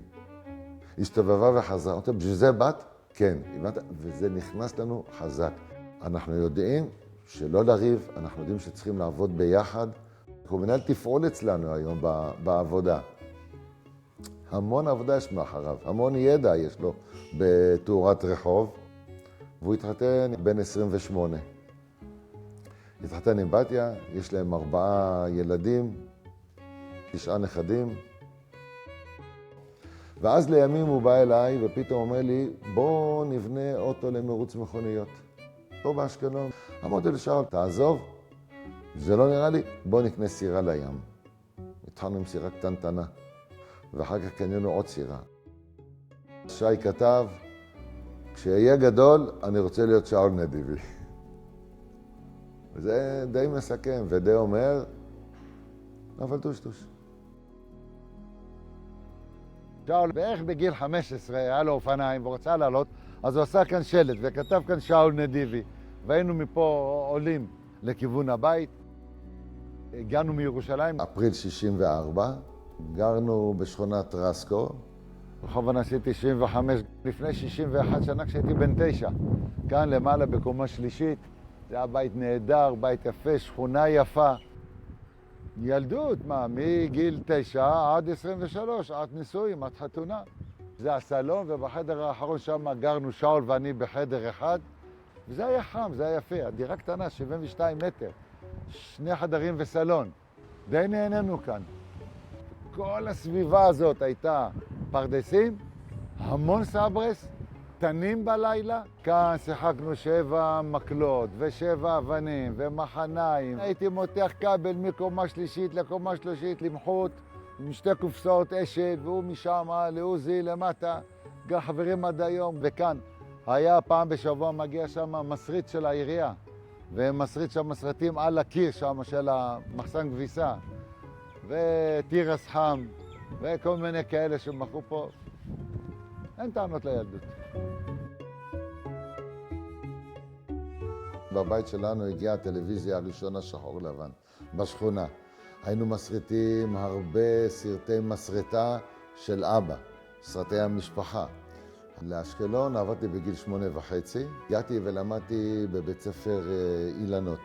הסתובבה וחזרה, אותה, בשביל זה באת? כן. וזה נכנס לנו חזק. אנחנו יודעים שלא לריב, אנחנו יודעים שצריכים לעבוד ביחד. הוא מנהל תפעול אצלנו היום בעבודה. המון עבודה יש מאחריו, המון ידע יש לו בתאורת רחוב. והוא התחתן בן 28. התחתן עם בתיה, יש להם 4 ילדים, 9 נכדים. ואז לימים הוא בא אליי ופתאום אומר לי, בוא נבנה אוטו למרוץ מכוניות. פה באשקלון. אמרתי לו, שאול, תעזוב, זה לא נראה לי, בוא נקנה סירה לים. התחלנו עם סירה קטנטנה, ואחר כך קנינו עוד סירה. שי כתב, כשיהיה גדול, אני רוצה להיות שאול נדיבי. וזה די מסכם, ודי אומר, אבל טוש. שאול, בערך בגיל 15 היה לו אופניים ורוצה לעלות, אז הוא עשה כאן שלט וכתב כאן שאול נדיבי. והיינו מפה עולים לכיוון הבית. הגענו מירושלים. אפריל 64, גרנו בשכונת רסקו. רחוב הנשיא 95, לפני 61 שנה כשהייתי בן 9. כאן למעלה בקומה שלישית. זה היה בית נהדר, בית יפה, שכונה יפה. ילדות, מגיל 9 עד 23, עד נישואים, עד חתונה. זה הסלון, ובחדר האחרון שם גרנו שאול ואני בחדר אחד. וזה היה חם, זה היה יפה. הדירה קטנה, 72 מטר. 2 חדרים וסלון. די נהנינו כאן. כל הסביבה הזאת הייתה פרדסים, המון סברס, תנים בלילה. כאן שיחקנו 7 מקלות ו7 אבנים ומחניים. הייתי מותח כבל מקומה שלישית לקומה שלישית למחות עם 2 קופסאות אשת, והוא משם לעוזי למטה. גם חברים עד היום. וכאן היה פעם בשבוע מגיע שם מסריט של העירייה, ומסריט שם מסרטים על הקיר שם של המחסן כביסה, ותירס חם, וכל מיני כאלה שמכרו פה. אין טענות לילדות. בבית שלנו הגיעה הטלוויזיה הראשונה שחור לבן, בשכונה. היינו מסריטים הרבה סרטי מסרטה של אבא, סרטי המשפחה. לאשקלון עברתי בגיל 8.5. הגעתי ולמדתי בבית ספר אילנות.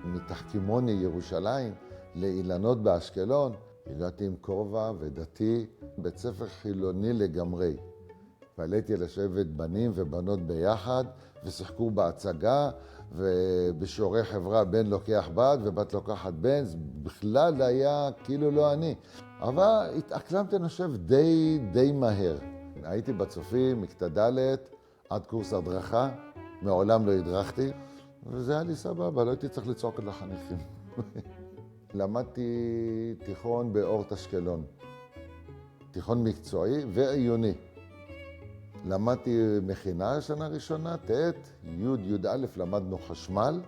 מתחכימוני ירושלים לאילנות באשקלון, הגעתי עם כובע ודתי, בית ספר חילוני לגמרי. ועליתי לשבת בנים ובנות ביחד, ושיחקו בהצגה, ובשיעורי חברה בן לוקח בת ובת לוקחת בן, זה בכלל היה כאילו לא אני. אבל התאקלמתי, אני חושב, די מהר. הייתי בצופים, מכיתה ד' עד קורס הדרכה, מעולם לא הדרכתי, וזה היה לי סבבה, לא הייתי צריך לצעוק על החניכים. למדתי תיכון באורט אשקלון, תיכון מקצועי ועיוני. למדתי מכינה שנה ראשונה, ט', י' למדנו חשמל.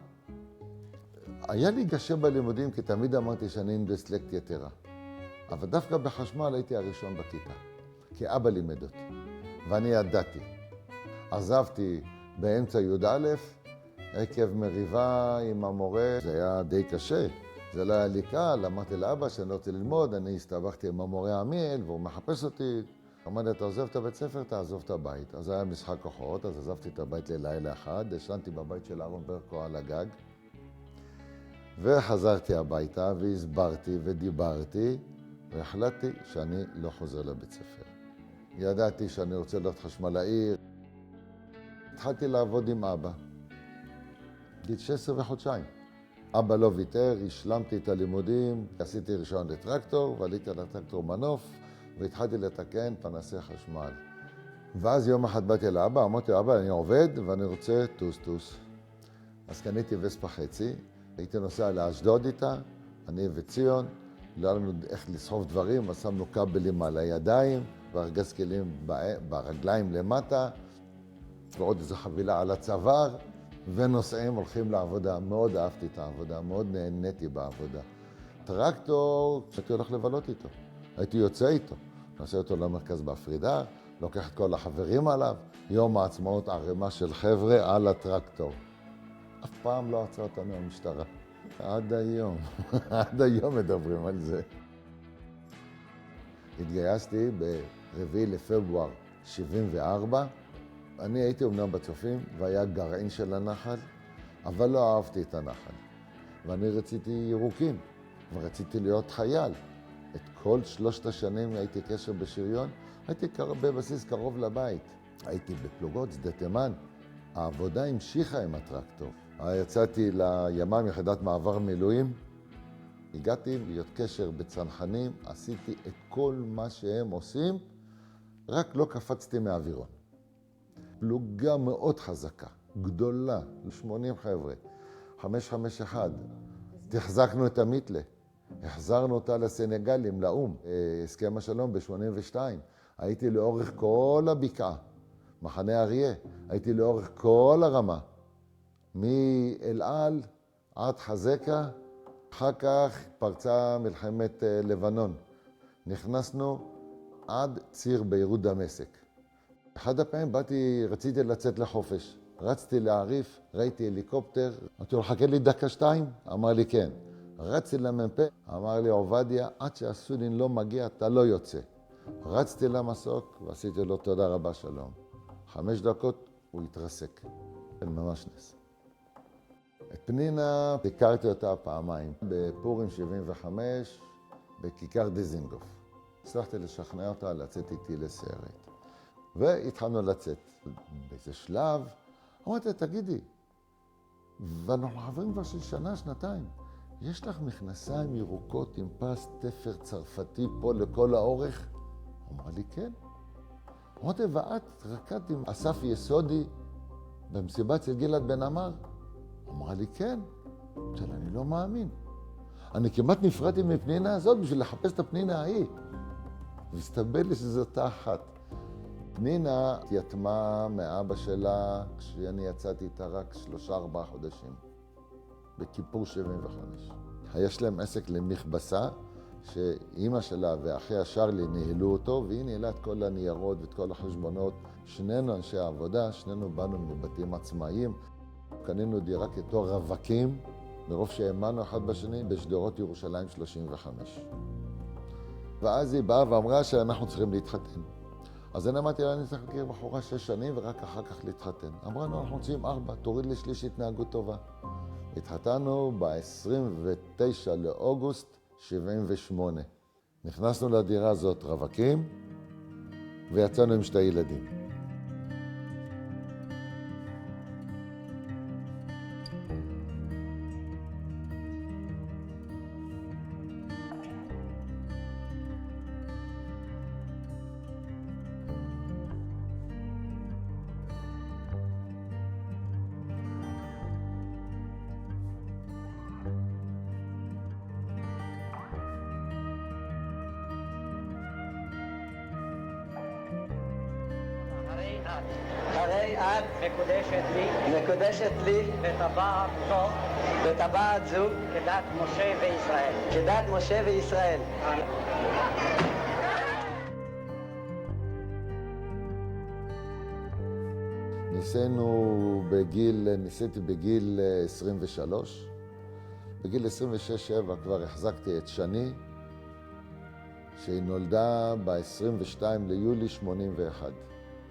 היה לי קשה בלימודים, כי תמיד אמרתי שאני עם דיסלקט יתרה. אבל דווקא בחשמל הייתי הראשון בכיתה, כי אבא לימד אותי, ואני ידעתי. עזבתי באמצע י' עקב מריבה עם המורה, זה היה די קשה. זה לא היה לי קל, אמרתי לאבא שאני לא רוצה ללמוד, אני הסתבכתי עם המורה עמיאל, והוא מחפש אותי. אמרתי, אתה עוזב את הבית ספר, תעזוב את הבית. אז היה משחק כוחות, אז עזבתי את הבית ללילה אחד, ישנתי בבית של אהרון ברקו על הגג, וחזרתי הביתה והסברתי ודיברתי, והחלטתי שאני לא חוזר לבית ספר. ידעתי שאני רוצה להיות חשמלאי. התחלתי לעבוד עם אבא. גיל 16 וחודשיים. אבא לא ויתר, השלמתי את הלימודים, עשיתי רישיון לטרקטור, ועליתי על הטרקטור מנוף, והתחלתי לתקן פנסי חשמל. ואז יום אחד באתי לאבא, אמרתי לו, אבא, אני עובד ואני רוצה טוס. אז קניתי וספה חצי, הייתי נוסע לאשדוד איתה, אני וציון, לא היה לנו איך לסחוב דברים, אז שמנו כבלים על הידיים, וארגז כלים ברגליים למטה, ועוד איזו חבילה על הצוואר, ונוסעים, הולכים לעבודה. מאוד אהבתי את העבודה, מאוד נהניתי בעבודה. טרקטור, הייתי הולך לבלות איתו, הייתי יוצא איתו, נוסע אותו למרכז בהפרידה, לוקח את כל החברים עליו, יום העצמאות ערימה של חבר'ה על הטרקטור. אף פעם לא עצרה אותנו המשטרה. עד היום, עד היום מדברים על זה. התגייסתי ב4 לפברואר 74. אני הייתי אומנם בצופים, והיה גרעין של הנחל, אבל לא אהבתי את הנחל. ואני רציתי ירוקים, ורציתי להיות חייל. את כל 3 השנים הייתי קשר בשריון, הייתי בבסיס קרוב לבית. הייתי בפלוגות, שדה תימן. העבודה המשיכה עם הטרקטור. יצאתי לימ"מ, יחידת מעבר מילואים. הגעתי להיות קשר בצנחנים, עשיתי את כל מה שהם עושים, רק לא קפצתי מהאווירון. פלוגה מאוד חזקה, גדולה, 80 חבר'ה, 551. תחזקנו את המיתלה, החזרנו אותה לסנגלים, לאום, הסכם השלום ב-82. הייתי לאורך כל הבקעה, מחנה אריה, הייתי לאורך כל הרמה, מאל על עד חזקה, אחר כך פרצה מלחמת לבנון. נכנסנו עד ציר ביירות דמשק. אחד הפעמים רציתי לצאת לחופש. רצתי לעריף, ראיתי הליקופטר, אמרתי לו, חכה לי דקה שתיים? אמר לי כן. רצתי למ"פ, אמר לי, עובדיה, עד שהסולין לא מגיע, אתה לא יוצא. רצתי למסוק ועשיתי לו תודה רבה שלום. 5 דקות הוא התרסק. ממש נס. את פנינה הכרתי אותה פעמיים, בפורים 75, בכיכר דיזינגוף. הצלחתי לשכנע אותה לצאת איתי לסרט. והתחלנו לצאת. באיזה שלב, אמרתי, תגידי, ואנחנו חברים כבר של שנה, שנתיים, יש לך מכנסיים ירוקות עם פס תפר צרפתי פה לכל האורך? אמרה לי, כן. אמרתי, ואת רקדת עם אסף יסודי במסיבת של גלעד בן אמר? אמרה לי, כן. אמרתי לה, אני לא מאמין. אני כמעט נפרדתי מפנינה הזאת בשביל לחפש את הפנינה ההיא. והסתבר לי שזאת אחת. פנינה התייתמה מאבא שלה כשאני יצאתי איתה רק 3-4 חודשים. בכיפור 75. יש להם עסק למכבסה, שאימא שלה ואחיה שרלי ניהלו אותו, והיא ניהלה את כל הניירות ואת כל החשבונות. שנינו אנשי העבודה, שנינו באנו מבתים עצמאיים. קנינו דירה כתור רווקים, מרוב שהאמנו אחד בשני, בשדרות ירושלים 35. ואז היא באה ואמרה שאנחנו צריכים להתחתן. אז אני אמרתי לה, אני צריך להכיר בחורה 6 שנים ורק אחר כך להתחתן. אמרנו, אנחנו רוצים 4, תוריד לי שליש התנהגות טובה. התחתנו ב-29 לאוגוסט 78. נכנסנו לדירה הזאת רווקים, ויצאנו עם 2 ילדים. הרי את מקודשת לי בטבעת זו כדת משה וישראל. כדת משה וישראל. ניסיתי בגיל 23. בגיל 26-7 כבר החזקתי את שני, שהיא נולדה ב-22 ליולי 81.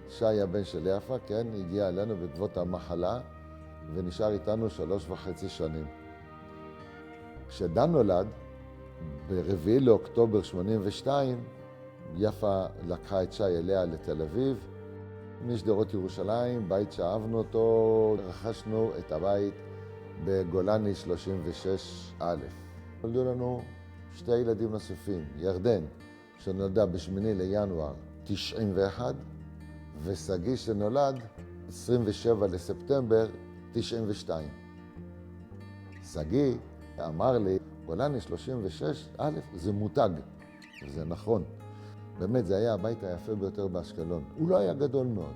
שי הבן של יפה, כן, הגיע אלינו בעקבות המחלה, ונשאר איתנו 3.5 שנים. כשדן נולד, ב4 לאוקטובר 82, יפה לקחה את שי אליה לתל אביב, משדרות ירושלים, בית שאהבנו אותו, רכשנו את הבית בגולני 36א. נולדו לנו 2 ילדים נוספים, ירדן, שנולדה ב8 לינואר 91, וסגי שנולד 27 לספטמבר 92. סגי אמר לי, גולני 36א זה מותג, וזה נכון. באמת, זה היה הבית היפה ביותר באשקלון. הוא לא היה גדול מאוד,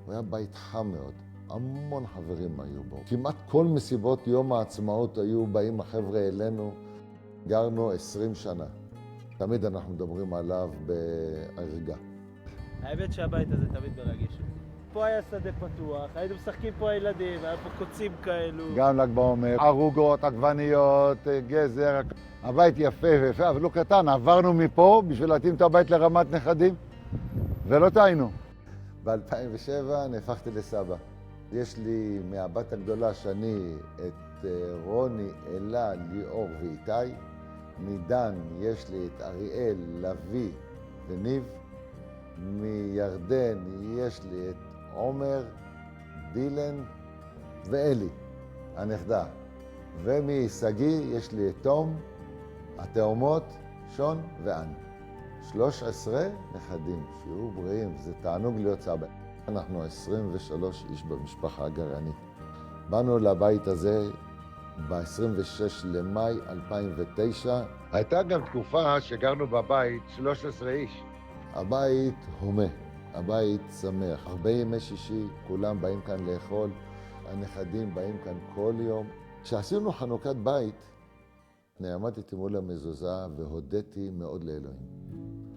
הוא היה בית חם מאוד. המון חברים היו בו. כמעט כל מסיבות יום העצמאות היו באים החבר'ה אלינו. גרנו 20 שנה. תמיד אנחנו מדברים עליו בהרגה. האמת שהבית הזה תמיד מרגש אותי. פה היה שדה פתוח, היינו משחקים פה הילדים, היה פה קוצים כאלו. גם ל"ג בעומר, ערוגות, עגבניות, גזר. הבית יפה ויפה, אבל לא קטן. עברנו מפה בשביל להתאים את הבית לרמת נכדים, ולא טעינו. ב-2007 נהפכתי לסבא. יש לי מהבת הגדולה שני את רוני, אלה, ליאור ואיתי. מדן יש לי את אריאל, לוי וניב. מירדן יש לי את עומר, דילן ואלי, הנכדה. ומסגי יש לי את תום, התאומות, שון ואן. 13 נכדים, שיהיו בריאים, זה תענוג להיות סבא. אנחנו 23 איש במשפחה הגרעינית. באנו לבית הזה ב-26 למאי 2009. הייתה גם תקופה שגרנו בבית 13 איש. הבית הומה, הבית שמח. הרבה ימי שישי, כולם באים כאן לאכול, הנכדים באים כאן כל יום. כשעשינו חנוכת בית, נעמדתי מול המזוזה והודיתי מאוד לאלוהים.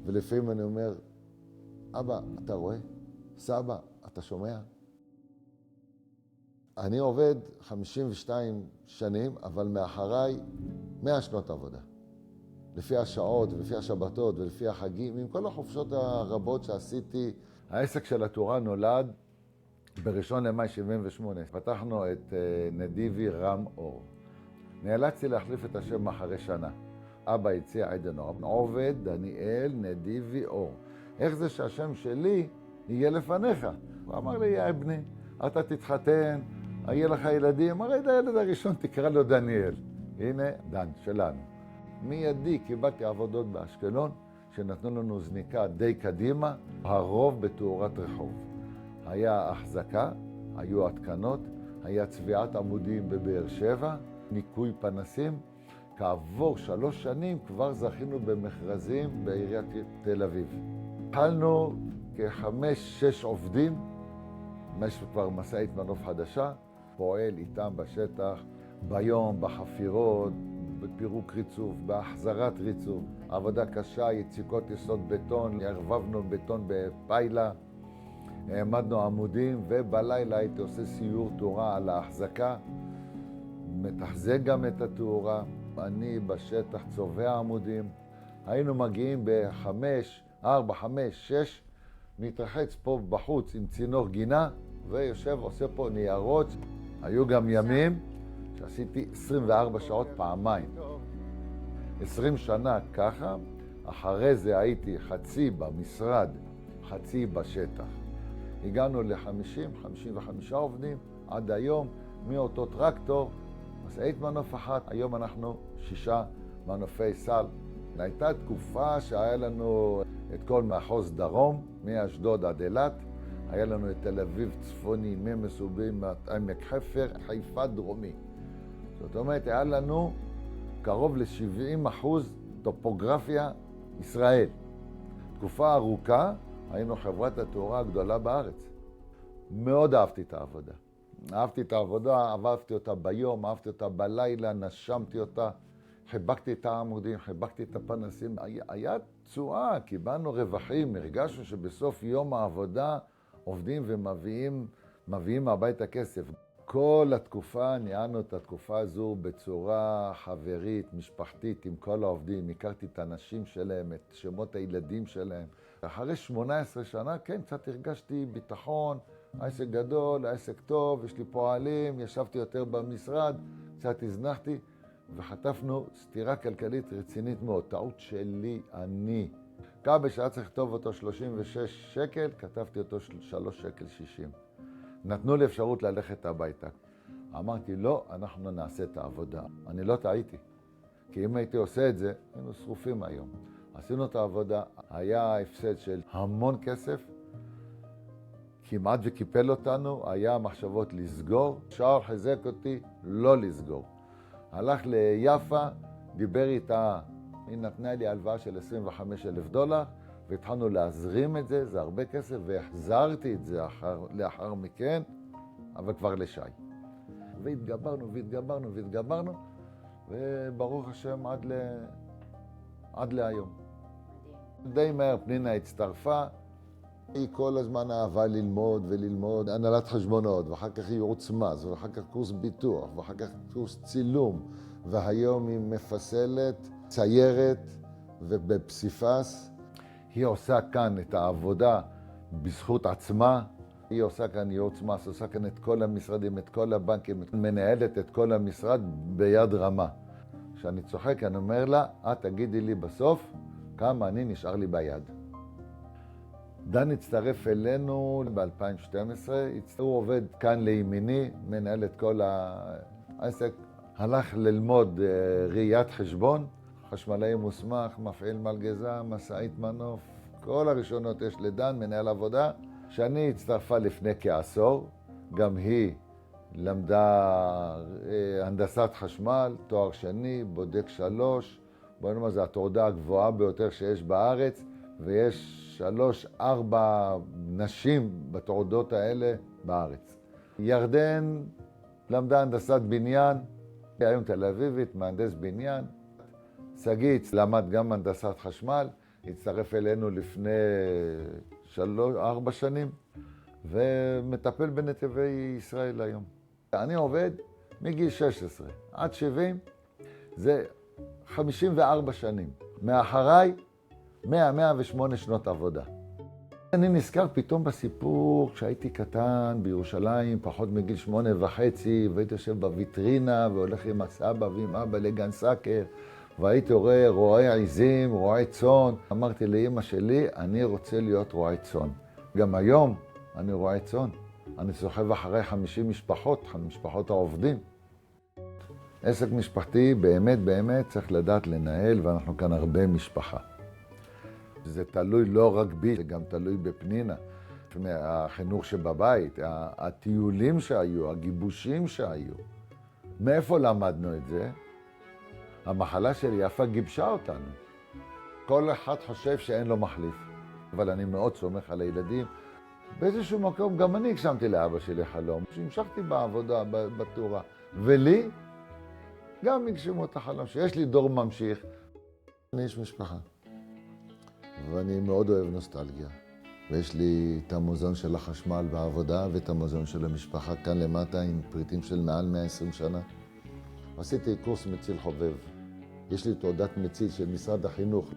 ולפעמים אני אומר, אבא, אתה רואה? סבא, אתה שומע? אני עובד 52 שנים, אבל מאחריי 100 שנות עבודה. לפי השעות ולפי השבתות ולפי החגים, עם כל החופשות הרבות שעשיתי. העסק של התורה נולד ב1 למאי 78. פתחנו את נדיבי רם אור. נאלצתי להחליף את השם אחרי שנה. אבא הציע עדן אור. עובד דניאל נדיבי אור. איך זה שהשם שלי יהיה לפניך? הוא אמר לי, יא בני, אתה תתחתן, יהיה לך ילדים, הרי את הילד הראשון תקרא לו דניאל. הנה, דן, שלנו. מיידי קיבלתי עבודות באשקלון, שנתנו לנו זניקה די קדימה, הרוב בתאורת רחוב. היה החזקה, היו התקנות, היה צביעת עמודים בבאר שבע, ניקוי פנסים. כעבור 3 שנים כבר זכינו במכרזים בעיריית תל אביב. התחלנו כ5-6 עובדים, יש כבר משאית מנוף חדשה, פועל איתם בשטח, ביום, בחפירות, בפירוק ריצוף, בהחזרת ריצוף. עבודה קשה, יציקות יסוד בטון, ערבבנו בטון בפיילה, העמדנו עמודים, ובלילה הייתי עושה סיור תאורה על ההחזקה, מתחזק גם את התאורה. אני בשטח צובע עמודים. היינו מגיעים ב5, 4, 5, 6, מתרחץ פה בחוץ עם צינור גינה, ויושב עושה פה ניירות. היו גם ימים שעשיתי 24 שעות פעמיים. 20 שנה ככה, אחרי זה הייתי חצי במשרד, חצי בשטח. הגענו ל50, 55 עובדים, עד היום, מאותו טרקטור, משאית מנוף אחת, היום אנחנו 6 מנופי סל. הייתה תקופה שהיה לנו את כל מחוז דרום, מאשדוד עד אילת, היה לנו את תל אביב צפוני, ממסובים, עמק חפר, חיפה דרומי. זאת אומרת, היה לנו קרוב ל70% טופוגרפיה ישראל. תקופה ארוכה, היינו חברת התאורה הגדולה בארץ. מאוד אהבתי את העבודה. אהבתי את העבודה, אהבתי אותה ביום, אהבתי אותה בלילה, נשמתי אותה, חיבקתי את העמודים, חיבקתי את הפנסים. היה תשואה, קיבלנו רווחים, הרגשנו שבסוף יום העבודה עובדים ומביאים הביתה כסף. כל התקופה, ניהלנו את התקופה הזו בצורה חברית, משפחתית, עם כל העובדים. הכרתי את האנשים שלהם, את שמות הילדים שלהם. אחרי 18 שנה, כן, קצת הרגשתי ביטחון, העסק גדול, העסק טוב, יש לי פועלים, ישבתי יותר במשרד, קצת הזנחתי, וחטפנו סתירה כלכלית רצינית מאוד. טעות שלי, אני. כבל שהיה צריך לכתוב אותו 36 שקל, כתבתי אותו 3 שקל 60. נתנו לי אפשרות ללכת הביתה. אמרתי, לא, אנחנו נעשה את העבודה. אני לא טעיתי, כי אם הייתי עושה את זה, היינו שרופים היום. עשינו את העבודה, היה הפסד של המון כסף, כמעט וקיפל אותנו, היה מחשבות לסגור. שאול חיזק אותי לא לסגור. הלך ליפה, דיבר איתה, היא נתנה לי הלוואה של $25,000, והתחלנו להזרים את זה, זה הרבה כסף, והחזרתי את זה לאחר מכן, אבל כבר לשי. והתגברנו, וברוך השם עד להיום. די מהר פנינה הצטרפה, היא כל הזמן אהבה ללמוד, הנהלת חשבונות, ואחר כך ייעוץ מס, ואחר כך קורס ביטוח, ואחר כך קורס צילום, והיום היא מפסלת, ציירת ובפסיפס. היא עושה כאן את העבודה בזכות עצמה, היא עושה כאן ייעוץ מס, עושה כאן את כל המשרדים, את כל הבנקים, מנהלת את כל המשרד ביד רמה. כשאני צוחק, אני אומר לה, את תגידי לי בסוף כמה אני נשאר לי ביד. דן הצטרף אלינו ב-2012, הוא עובד כאן לימיני, מנהל את כל העסק, הלך ללמוד ראיית חשבון, חשמלאי מוסמך, מפעיל מלגזה, משאית מנוף, כל הראשונות יש לדן, מנהל עבודה. שאני הצטרפה לפני כעשור, גם היא למדה הנדסת חשמל, תואר שני, בודק 3, בוא נאמר, זו התעודה הגבוהה ביותר שיש בארץ, ויש 3-4 נשים בתעודות האלה בארץ. ירדן למדה הנדסת בניין, היום תל אביבית, מהנדס בניין. שגית למד גם הנדסת חשמל, הצטרף אלינו לפני 4 שנים, ומטפל בנתיבי ישראל היום. אני עובד מגיל 16 עד 70, זה 54 שנים. מאחריי 100-108 שנות עבודה. אני נזכר פתאום בסיפור כשהייתי קטן בירושלים, פחות מגיל 8.5, והייתי יושב בוויטרינה והולך עם הסבא ועם אבא לגן סאקר, והייתי רועה עיזים, רועה צאן. אמרתי לאמא שלי, אני רוצה להיות רועה צאן. גם היום אני רועה צאן. אני סוחב אחרי 50 משפחות העובדים. עסק משפחתי באמת צריך לדעת לנהל, ואנחנו כאן הרבה משפחה. זה תלוי לא רק בי, זה גם תלוי בפנינה. החינוך שבבית, הטיולים שהיו, הגיבושים שהיו. מאיפה למדנו את זה? המחלה של יפה גיבשה אותנו. כל אחד חושב שאין לו מחליף, אבל אני מאוד סומך על הילדים. באיזשהו מקום גם אני הגשמתי לאבא שלי חלום, שהמשכתי בעבודה, בתורה, ולי גם הגשמו את החלום, שיש לי דור ממשיך. אני איש משפחה, ואני מאוד אוהב נוסטלגיה. ויש לי את המוזיאון של החשמל בעבודה, ואת המוזיאון של המשפחה כאן למטה, עם פריטים של מעל 120 שנה. עשיתי קורס מציל חובב. יש לי תעודת מציל של משרד החינוך.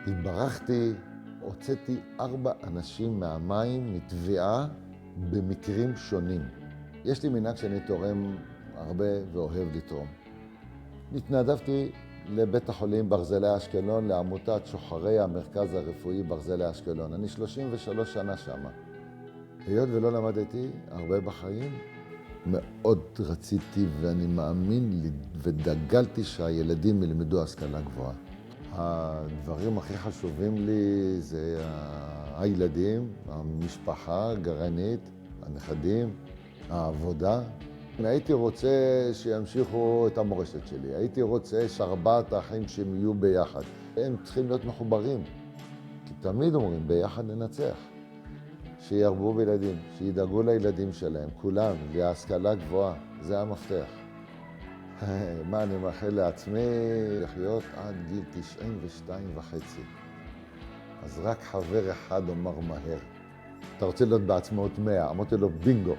התברכתי, הוצאתי 4 אנשים מהמים מטביעה במקרים שונים. יש לי מנהג שאני תורם הרבה ואוהב לתרום. התנדבתי לבית החולים ברזלי אשקלון, לעמותת שוחרי המרכז הרפואי ברזלי אשקלון. אני 33 שנה שמה. היות ולא למדתי הרבה בחיים, מאוד רציתי ואני מאמין ודגלתי שהילדים ילמדו השכלה גבוהה. הדברים הכי חשובים לי זה הילדים, המשפחה, הגרעינית, הנכדים, העבודה. הייתי רוצה שימשיכו את המורשת שלי. הייתי רוצה ש4 האחים שהם יהיו ביחד. הם צריכים להיות מחוברים, כי תמיד אומרים ביחד ננצח. שירבו בילדים, שידאגו לילדים שלהם, כולם, להשכלה גבוהה, זה המפתח. מה אני מאחל לעצמי? לחיות עד גיל 92.5. אז רק חבר אחד אומר מהר. אתה רוצה להיות בעצמאות 100, אמרתי לו בינגו.